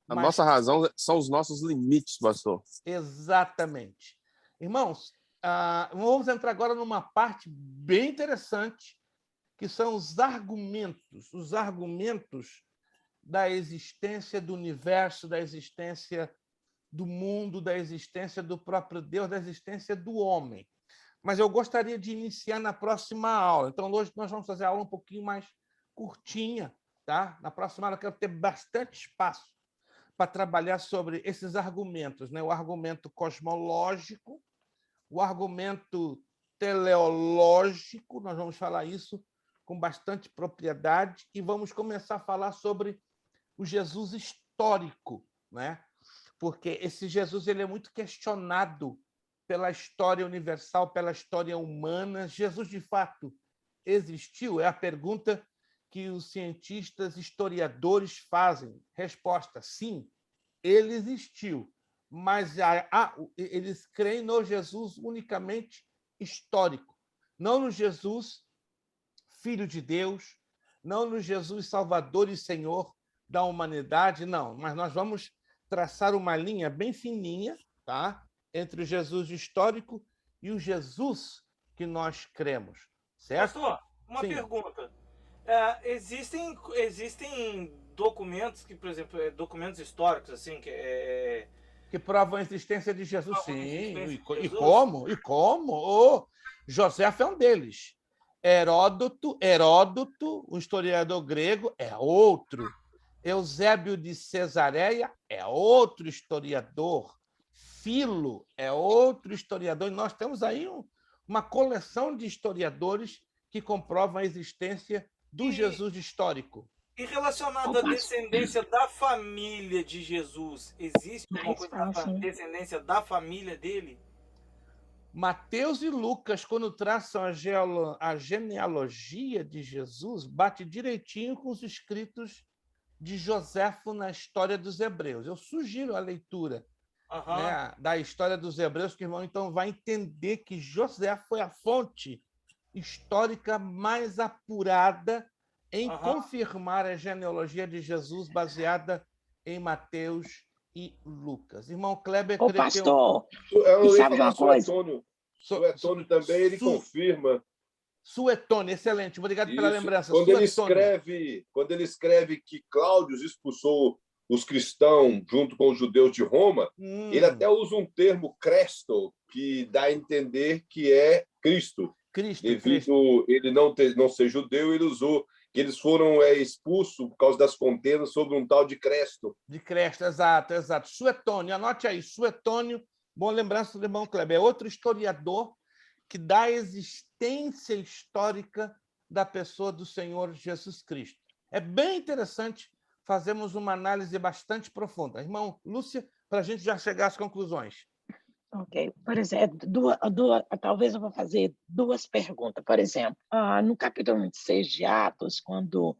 A nossa razão são os nossos limites, pastor. Exatamente. Irmãos, vamos entrar agora numa parte bem interessante, que são os argumentos da existência do universo, da existência do mundo, da existência do próprio Deus, da existência do homem. Mas eu gostaria de iniciar na próxima aula. Então, hoje nós vamos fazer a aula um pouquinho mais curtinha, tá? Na próxima aula eu quero ter bastante espaço para trabalhar sobre esses argumentos, né? O argumento cosmológico, o argumento teleológico, nós vamos falar isso com bastante propriedade e vamos começar a falar sobre o Jesus histórico, né? Porque esse Jesus ele é muito questionado pela história universal, pela história humana. Jesus, de fato, existiu? É a pergunta que os cientistas, historiadores fazem. Resposta, sim, ele existiu. Mas eles creem no Jesus unicamente histórico, não no Jesus Filho de Deus, não no Jesus Salvador e Senhor da humanidade, não. Mas nós vamos traçar uma linha bem fininha, tá? Entre o Jesus histórico e o Jesus que nós cremos, certo? Pastor, uma Sim. pergunta. Existem documentos que, por exemplo, documentos históricos, assim, que provam a existência de Jesus, provam a sim. existência de E Jesus? como? E como? Oh, Joséfo é um deles. Heródoto, o historiador grego, é outro. Eusébio de Cesareia é outro historiador. Filo é outro historiador. E nós temos aí uma coleção de historiadores que comprovam a existência do Jesus histórico. E relacionado à descendência da família de Jesus, existe alguma coisa da descendência da família dele? Mateus e Lucas, quando traçam a genealogia de Jesus, bate direitinho com os escritos de Joséfo na história dos Hebreus. Eu sugiro a leitura né, da história dos Hebreus, que o irmão então vai entender que José foi a fonte histórica mais apurada em confirmar a genealogia de Jesus baseada em Mateus e Lucas. Irmão Kleber, ô pastor, sabe de uma coisa? Suetônio também, ele confirma. Suetônio, excelente. Obrigado pela lembrança. Quando ele escreve que Cláudio expulsou os cristãos junto com os judeus de Roma, ele até usa um termo Cristo, que dá a entender que é Cristo. Devido ele não ser judeu, ele usou que eles foram expulsos por causa das contendas sobre um tal de Cresto. De Cresto, exato. Suetônio, anote aí, Suetônio, boa lembrança do irmão Kleber, é outro historiador que dá a existência histórica da pessoa do Senhor Jesus Cristo. É bem interessante fazermos uma análise bastante profunda. Irmão Lúcia, para a gente já chegar às conclusões. Ok. Por exemplo, talvez eu vou fazer duas perguntas. Por exemplo, no capítulo 26 de Atos, quando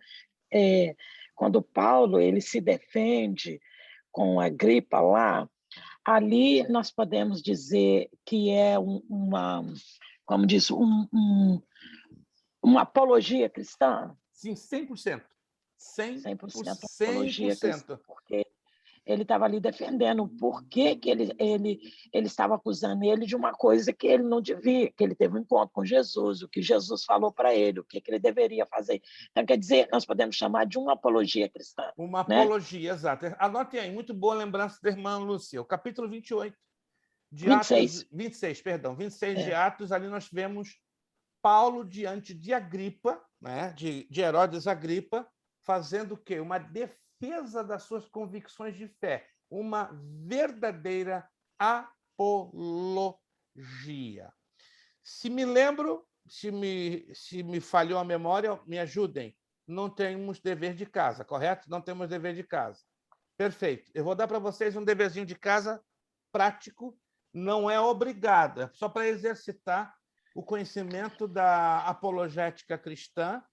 Paulo ele se defende com a Agripa lá, ali nós podemos dizer que é como diz, uma apologia cristã? Sim, 100%. 100% apologia cristã, porque ele estava ali defendendo por que ele estava acusando ele de uma coisa que ele não devia, que ele teve um encontro com Jesus, o que Jesus falou para ele, o que ele deveria fazer. Então, quer dizer, nós podemos chamar de uma apologia cristã. Uma apologia, exato. Anote aí, muito boa lembrança da irmã Lúcia. O capítulo 28 de 26. Atos, 26 de Atos, ali nós vemos Paulo diante de Agripa, né, de Herodes Agripa, fazendo o quê? Uma defesa das suas convicções de fé, uma verdadeira apologia. Se me lembro, se me falhou a memória, me ajudem. Não temos dever de casa, correto? Não temos dever de casa. Perfeito. Eu vou dar para vocês um deverzinho de casa prático, não é obrigado, é só para exercitar o conhecimento da apologética cristã.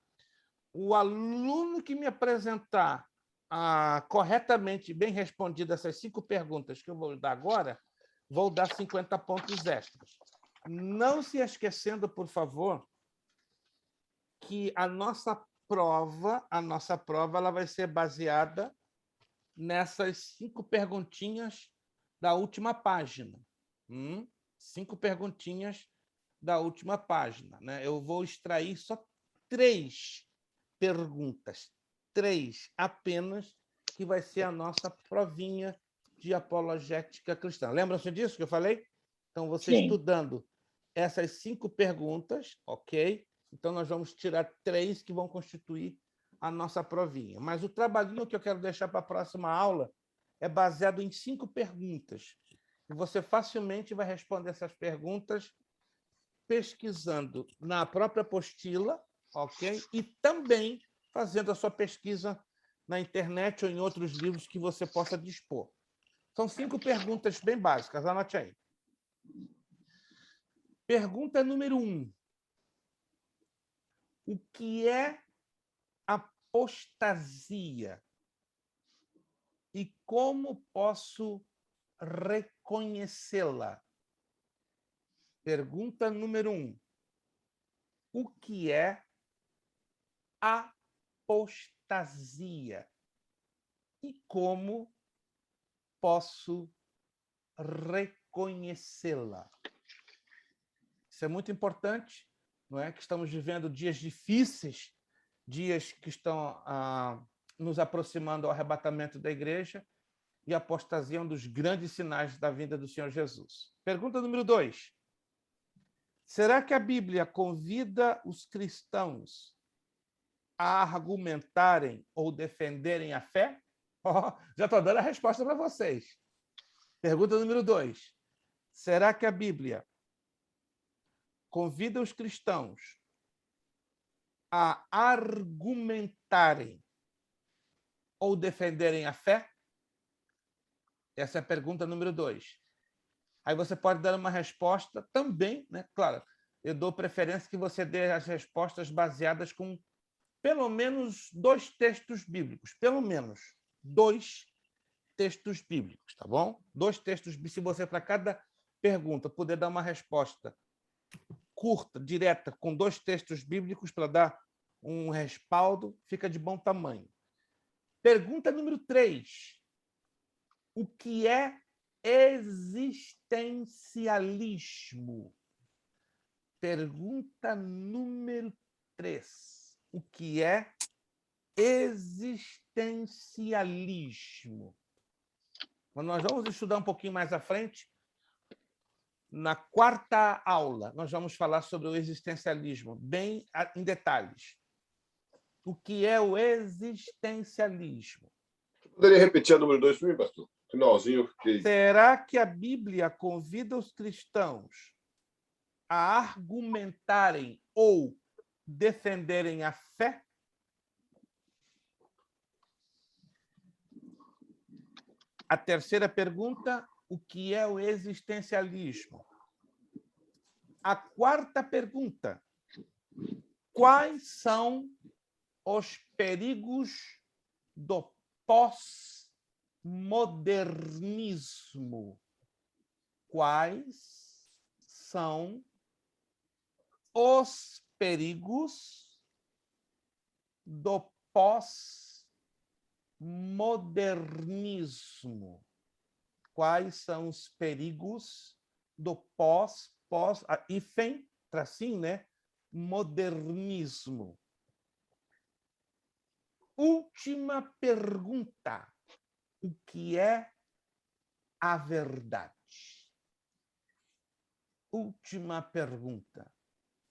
O aluno que me apresentar corretamente, bem respondidas essas 5 perguntas que eu vou dar agora, vou dar 50 pontos extras. Não se esquecendo, por favor, que a nossa prova ela vai ser baseada nessas 5 perguntinhas da última página. 5 perguntinhas da última página. Né? Eu vou extrair só 3 perguntas, 3 apenas, que vai ser a nossa provinha de apologética cristã. Lembram-se disso que eu falei? Então, você Sim. estudando essas 5 perguntas, ok? Então, nós vamos tirar 3 que vão constituir a nossa provinha. Mas o trabalhinho que eu quero deixar para a próxima aula é baseado em 5 perguntas. E você facilmente vai responder essas perguntas pesquisando na própria apostila, ok? E também fazendo a sua pesquisa na internet ou em outros livros que você possa dispor. São 5 perguntas bem básicas, anote aí. Pergunta número 1. O que é apostasia? E como posso reconhecê-la? Pergunta número 1. O que é apostasia? E como posso reconhecê-la? Isso é muito importante, não é? Que estamos vivendo dias difíceis, dias que estão nos aproximando ao arrebatamento da igreja e a apostasia é um dos grandes sinais da vinda do Senhor Jesus. Pergunta número 2. Será que a Bíblia convida os cristãos a argumentarem ou defenderem a fé? Oh, já estou dando a resposta para vocês. Pergunta número 2. Será que a Bíblia convida os cristãos a argumentarem ou defenderem a fé? Essa é a pergunta número 2. Aí você pode dar uma resposta também, né? Claro, eu dou preferência que você dê as respostas baseadas com pelo menos 2 textos bíblicos. Pelo menos 2 textos bíblicos, tá bom? 2 textos, se você, para cada pergunta, puder dar uma resposta curta, direta, com 2 textos bíblicos para dar um respaldo, fica de bom tamanho. Pergunta número 3. O que é existencialismo? Pergunta número 3. O que é existencialismo? Mas nós vamos estudar um pouquinho mais à frente. Na 4ª aula, nós vamos falar sobre o existencialismo, bem em detalhes. O que é o existencialismo? Poderia repetir a número 2 para mim, pastor? Finalzinho. Será que a Bíblia convida os cristãos a argumentarem ou defenderem a fé? A 3ª pergunta, o que é o existencialismo? A 4ª pergunta, quais são os perigos do pós-modernismo? Quais são os perigos do pós-modernismo? Quais são os perigos do hífen, tracinho, né? Modernismo. Última pergunta. O que é a verdade? Última pergunta.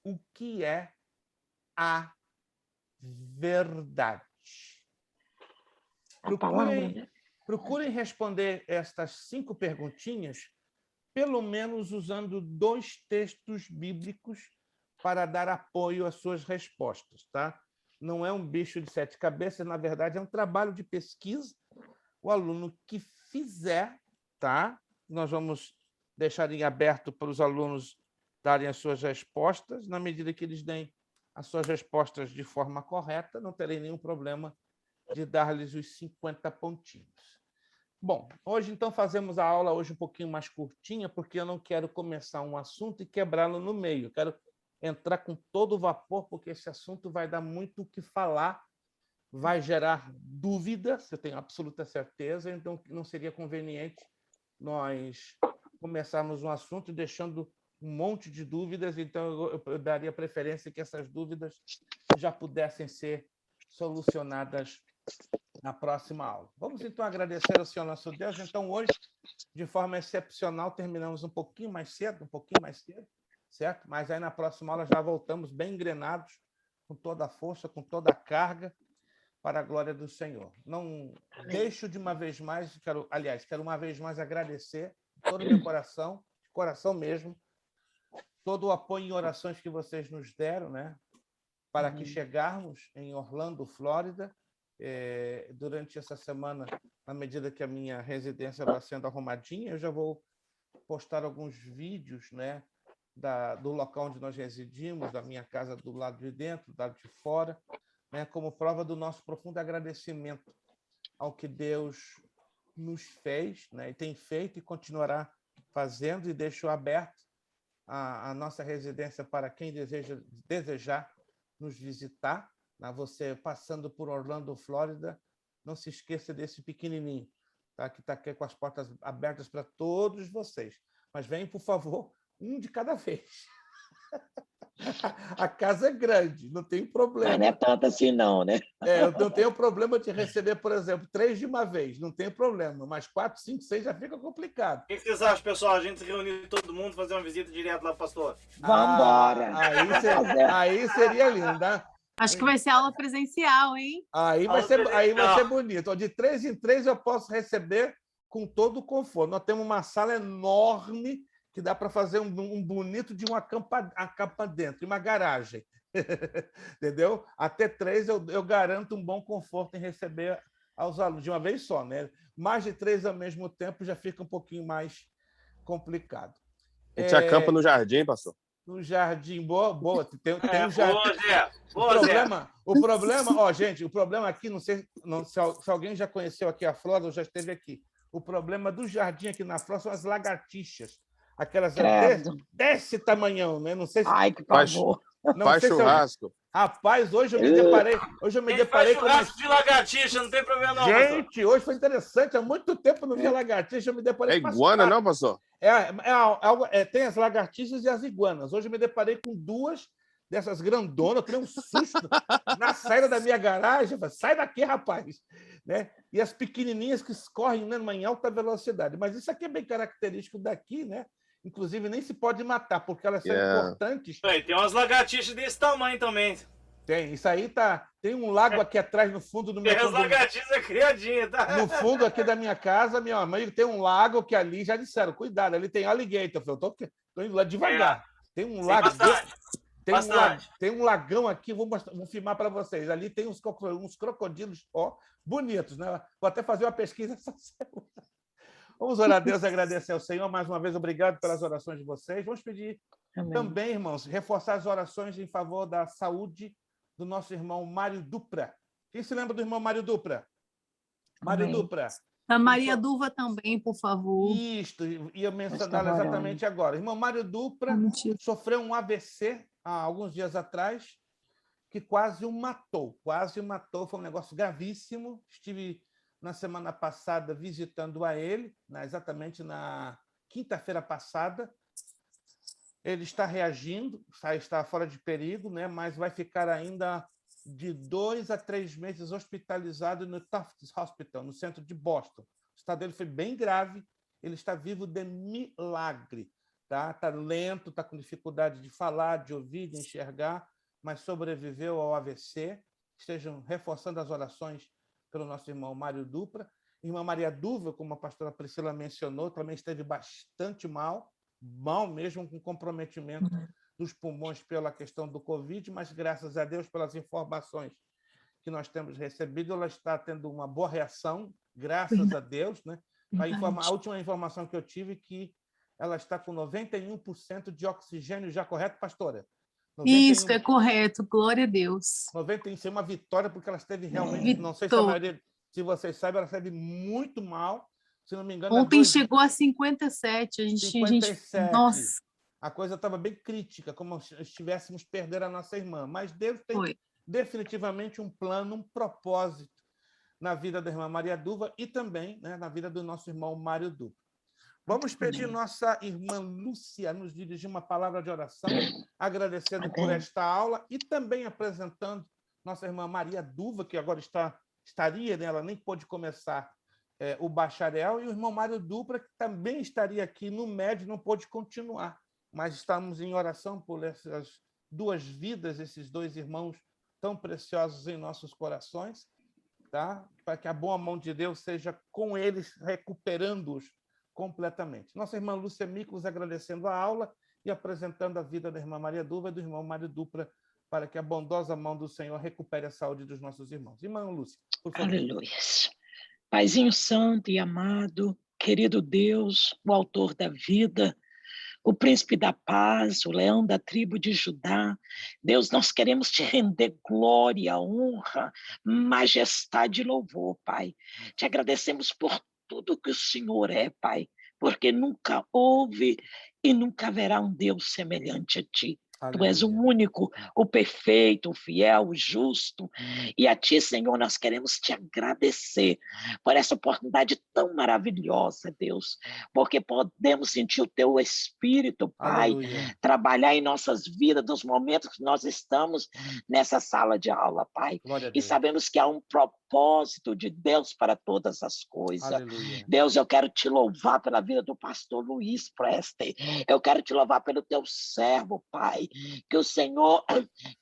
O que é a verdade? Procurem responder estas 5 perguntinhas, pelo menos usando 2 textos bíblicos para dar apoio às suas respostas, tá? Não é um bicho de 7 cabeças, na verdade, é um trabalho de pesquisa. O aluno que fizer, tá? Nós vamos deixar em aberto para os alunos darem as suas respostas. Na medida que eles deem as suas respostas de forma correta, não terei nenhum problema de dar-lhes os 50 pontinhos. Bom, hoje, então, fazemos a aula hoje um pouquinho mais curtinha, porque eu não quero começar um assunto e quebrá-lo no meio. Eu quero entrar com todo o vapor, porque esse assunto vai dar muito o que falar, vai gerar dúvidas, eu tenho absoluta certeza, então não seria conveniente nós começarmos um assunto deixando um monte de dúvidas, então eu daria preferência que essas dúvidas já pudessem ser solucionadas na próxima aula. Vamos, então, agradecer ao Senhor nosso Deus. Então, hoje, de forma excepcional, terminamos um pouquinho mais cedo, certo? Mas aí, na próxima aula, já voltamos bem engrenados, com toda a força, com toda a carga, para a glória do Senhor. Não deixo de uma vez mais, quero uma vez mais agradecer todo o meu coração, de coração mesmo, todo o apoio em orações que vocês nos deram, né? Para que chegarmos em Orlando, Flórida, durante essa semana, à medida que a minha residência vai sendo arrumadinha, eu já vou postar alguns vídeos, né, do local onde nós residimos, da minha casa do lado de dentro, do lado de fora, né, como prova do nosso profundo agradecimento ao que Deus nos fez, né, e tem feito e continuará fazendo, e deixo aberto a nossa residência para quem desejar nos visitar. Você passando por Orlando, Flórida, não se esqueça desse pequenininho, tá? Que está aqui com as portas abertas para todos vocês. Mas venham, por favor, um de cada vez. A casa é grande, não tem problema. Mas não é tanto assim, não, né? Eu não tenho problema de receber, por exemplo, 3 de uma vez, não tem problema. Mas 4, 5, 6 já fica complicado. O que vocês acham, pessoal? A gente se reunir todo mundo, fazer uma visita direto lá, pastor? Vamos embora! Aí seria lindo, né? Acho que vai ser aula presencial, hein? Aí vai ser bonito. De 3 em 3 eu posso receber com todo o conforto. Nós temos uma sala enorme que dá para fazer um bonito de uma cama dentro, uma garagem. Entendeu? Até 3 eu garanto um bom conforto em receber aos alunos de uma vez só, né? Mais de 3 ao mesmo tempo já fica um pouquinho mais complicado. A gente acampa no jardim, pastor. No jardim, boa. Tem um jardim. Boa, O problema, ó, gente, o problema aqui, não sei se alguém já conheceu aqui a Flora ou já esteve aqui. O problema do jardim aqui na Flora são as lagartixas. Aquelas desse tamanhão, né? Não sei se... Ai, que pavor. Faz churrasco. Rapaz, hoje eu me deparei com churrasco de lagartixa, não tem problema não. Gente, pastor. hoje foi interessante. Há muito tempo eu não via lagartixa, eu me deparei com iguana, não, pastor? Tem as lagartixas e as iguanas. Hoje eu me deparei com 2 dessas grandonas, eu tomei um susto na saída da minha garagem. Sai daqui, rapaz! Né? E as pequenininhas que escorrem, né, em alta velocidade. Mas isso aqui é bem característico daqui, né? Inclusive, nem se pode matar, porque elas são importantes. Tem umas lagartixas desse tamanho também. Tem. Isso aí tá... Tem um lago aqui atrás, no fundo do meu... Tem as lagartixas criadinhas, tá? No fundo aqui da minha casa, meu amigo, tem um lago que ali, já disseram, cuidado, ali tem alligator. Eu tô indo lá devagar. Tem um lago... Tem um lagão aqui, vou filmar para vocês. Ali tem uns crocodilos, bonitos, né? Vou até fazer uma pesquisa essa semana. Vamos orar a Deus e agradecer ao Senhor. Mais uma vez, obrigado pelas orações de vocês. Vamos pedir também, irmãos, reforçar as orações em favor da saúde do nosso irmão Mário Dupra. Quem se lembra do irmão Mário Dupra? Mário Dupra. A Maria Duva também, por favor. Isto, ia mencioná-la exatamente agora. Irmão Mário Dupra sofreu um AVC há alguns dias atrás, que quase o matou. Foi um negócio gravíssimo. Estive na semana passada visitando a ele, exatamente na quinta-feira passada. Ele está reagindo, está fora de perigo, né? Mas vai ficar ainda de 2 a 3 meses hospitalizado no Tufts Hospital, no centro de Boston. O estado dele foi bem grave, ele está vivo de milagre. Está lento, está com dificuldade de falar, de ouvir, de enxergar, mas sobreviveu ao AVC. Estejam reforçando as orações pelo nosso irmão Mário Dupra. Irmã Maria Duva, como a pastora Priscila mencionou, também esteve bastante mal mesmo, com comprometimento dos pulmões pela questão do Covid, mas graças a Deus, pelas informações que nós temos recebido, ela está tendo uma boa reação, graças a Deus, né? A última informação que eu tive é que ela está com 91% de oxigênio já, correto, pastora? 91... Isso, é correto, glória a Deus. 91, isso é uma vitória, porque ela esteve realmente, não sei se a maioria, se vocês sabem, ela esteve muito mal, se não me engano... Ontem chegou a 57, a gente... Nossa! A coisa estava bem crítica, como se estivéssemos perdendo a nossa irmã, mas Deus tem definitivamente um plano, um propósito na vida da irmã Maria Duva e também, né, na vida do nosso irmão Mário Duva. Vamos pedir nossa irmã Lúcia nos dirigir uma palavra de oração, agradecendo por esta aula e também apresentando nossa irmã Maria Duva, que agora estaria, né, ela nem pôde começar o bacharel, e o irmão Mário Dupra, que também estaria aqui no médio, não pôde continuar, mas estamos em oração por essas 2 vidas, esses 2 irmãos tão preciosos em nossos corações, tá? Para que a boa mão de Deus seja com eles, recuperando-os completamente. Nossa irmã Lúcia Miklos agradecendo a aula e apresentando a vida da irmã Maria Duva e do irmão Mário Dupra, para que a bondosa mão do Senhor recupere a saúde dos nossos irmãos. Irmã Lúcia, por favor. Aleluia. Paizinho santo e amado, querido Deus, o autor da vida, o príncipe da paz, o leão da tribo de Judá. Deus, nós queremos te render glória, honra, majestade e louvor, Pai. Te agradecemos por tudo que o Senhor é, Pai, porque nunca houve e nunca haverá um Deus semelhante a ti. Tu és o único, o perfeito, o fiel, o justo. E a Ti, Senhor, nós queremos Te agradecer por essa oportunidade tão maravilhosa, Deus, porque podemos sentir o Teu Espírito, Pai, trabalhar em nossas vidas, nos momentos que nós estamos nessa sala de aula, Pai. E sabemos que há um propósito de Deus para todas as coisas. Aleluia. Deus, eu quero Te louvar pela vida do pastor Luiz Preste. Eu quero Te louvar pelo Teu servo, Pai, que o Senhor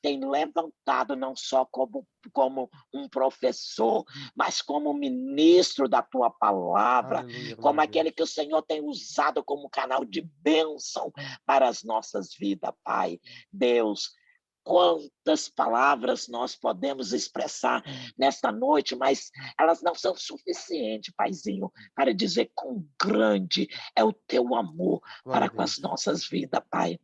tem levantado não só como um professor, mas como ministro da Tua palavra, como aquele que o Senhor tem usado como canal de bênção para as nossas vidas, Pai. Deus, quantas palavras nós podemos expressar nesta noite, mas elas não são suficientes, Paizinho, para dizer quão grande é o Teu amor para com as nossas vidas, Pai.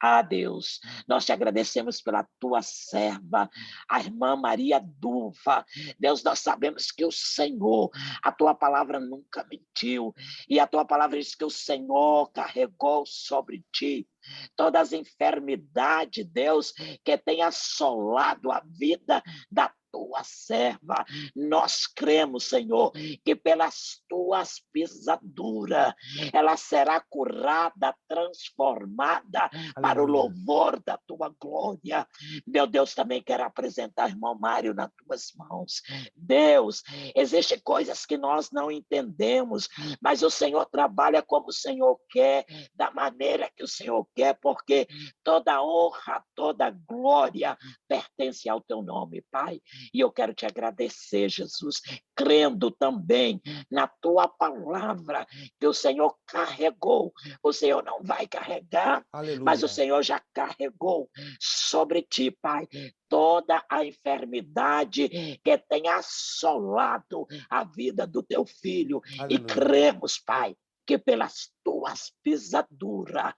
Ah, Deus, nós Te agradecemos pela Tua serva, a irmã Maria Duva. Deus, nós sabemos que o Senhor, a Tua palavra nunca mentiu, e a Tua palavra diz que o Senhor carregou sobre Ti todas as enfermidades, Deus, que tem assolado a vida da Tua serva. Nós cremos, Senhor, que pelas Tuas pisaduras ela será curada, transformada para o louvor da Tua glória. Meu Deus, também quero apresentar o irmão Mário nas Tuas mãos. Deus, existem coisas que nós não entendemos, mas o Senhor trabalha como o Senhor quer, da maneira que o Senhor quer, porque toda honra, toda glória pertence ao Teu nome, Pai. E eu quero Te agradecer, Jesus, crendo também na Tua palavra, que o Senhor carregou. O Senhor não vai carregar, mas o Senhor já carregou sobre Ti, Pai, toda a enfermidade que tem assolado a vida do Teu filho. E cremos, Pai, que pelas Tuas pisaduras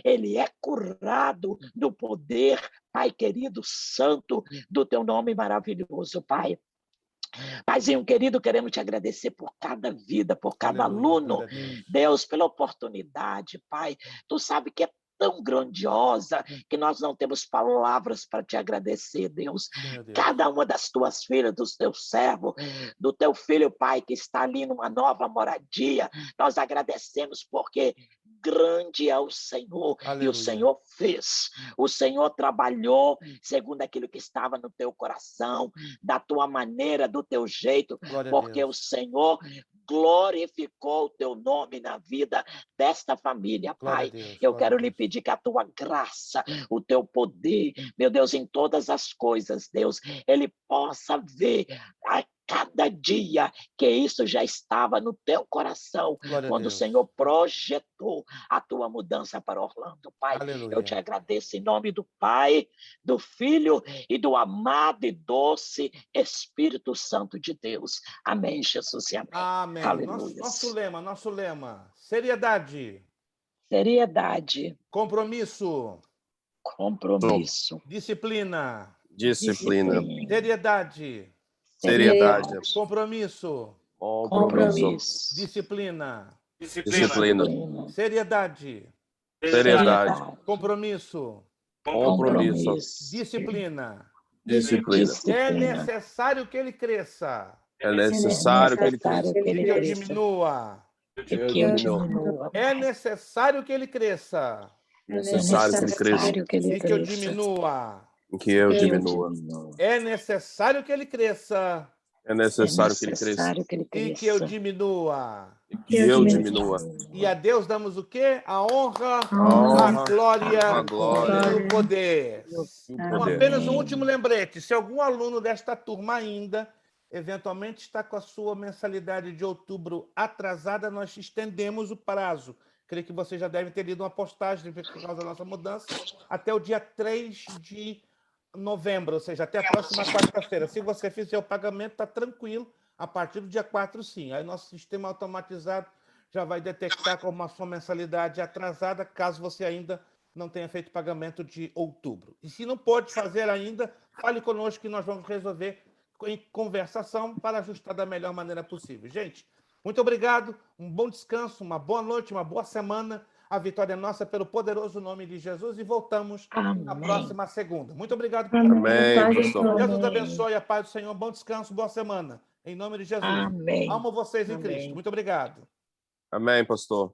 ele é curado no poder, Pai querido, santo do Teu nome maravilhoso, Pai. Paizinho querido, queremos Te agradecer por cada vida, por cada aluno. Deus, pela oportunidade, Pai. Tu sabe que é tão grandiosa que nós não temos palavras para Te agradecer, Deus. Cada uma das Tuas filhas, dos Teus servos, do Teu filho, Pai, que está ali numa nova moradia, nós agradecemos porque grande é o Senhor. E o Senhor fez. O Senhor trabalhou segundo aquilo que estava no Teu coração, da Tua maneira, do Teu jeito, porque o Senhor glorificou o Teu nome na vida desta família, Pai. Eu quero lhe pedir que a Tua graça, o Teu poder, meu Deus, em todas as coisas, Deus, Ele possa ver a cada dia que isso já estava no Teu coração, quando o Senhor projetou a Tua mudança para Orlando, Pai. Eu Te agradeço em nome do Pai, do Filho e do amado e doce Espírito Santo de Deus. Amém, Jesus, e amém. Amém. Nosso lema. Seriedade. Seriedade. Compromisso. Disciplina. Seriedade. Compromisso. Disciplina. Seriedade. Compromisso. Disciplina. É necessário que ele cresça. É necessário que ele cresça. E que eu diminua. É necessário que ele cresça. É necessário que ele cresça. E que eu diminua. Que eu diminua. É necessário que ele cresça. É necessário que ele cresça. E que eu diminua. Que eu diminua. E a Deus damos o quê? A honra, a glória e o poder. Então, apenas um último lembrete. Se algum aluno desta turma ainda, eventualmente, está com a sua mensalidade de outubro atrasada, nós estendemos o prazo. Creio que vocês já devem ter lido uma postagem por causa da nossa mudança, até o dia 3 de novembro, ou seja, até a próxima quarta-feira. Se você fizer o pagamento, está tranquilo. A partir do dia 4, sim. Aí nosso sistema automatizado já vai detectar como a sua mensalidade atrasada, caso você ainda não tenha feito pagamento de outubro. E se não pode fazer ainda, fale conosco que nós vamos resolver em conversação para ajustar da melhor maneira possível. Gente, muito obrigado, um bom descanso, uma boa noite, uma boa semana. A vitória é nossa pelo poderoso nome de Jesus e voltamos na Amém. próxima segunda. Muito obrigado por Amém, pastor. Jesus abençoe, a paz do Senhor, bom descanso, boa semana. Em nome de Jesus. Amém. Amo vocês em Amém. Cristo. Muito obrigado. Amém, pastor.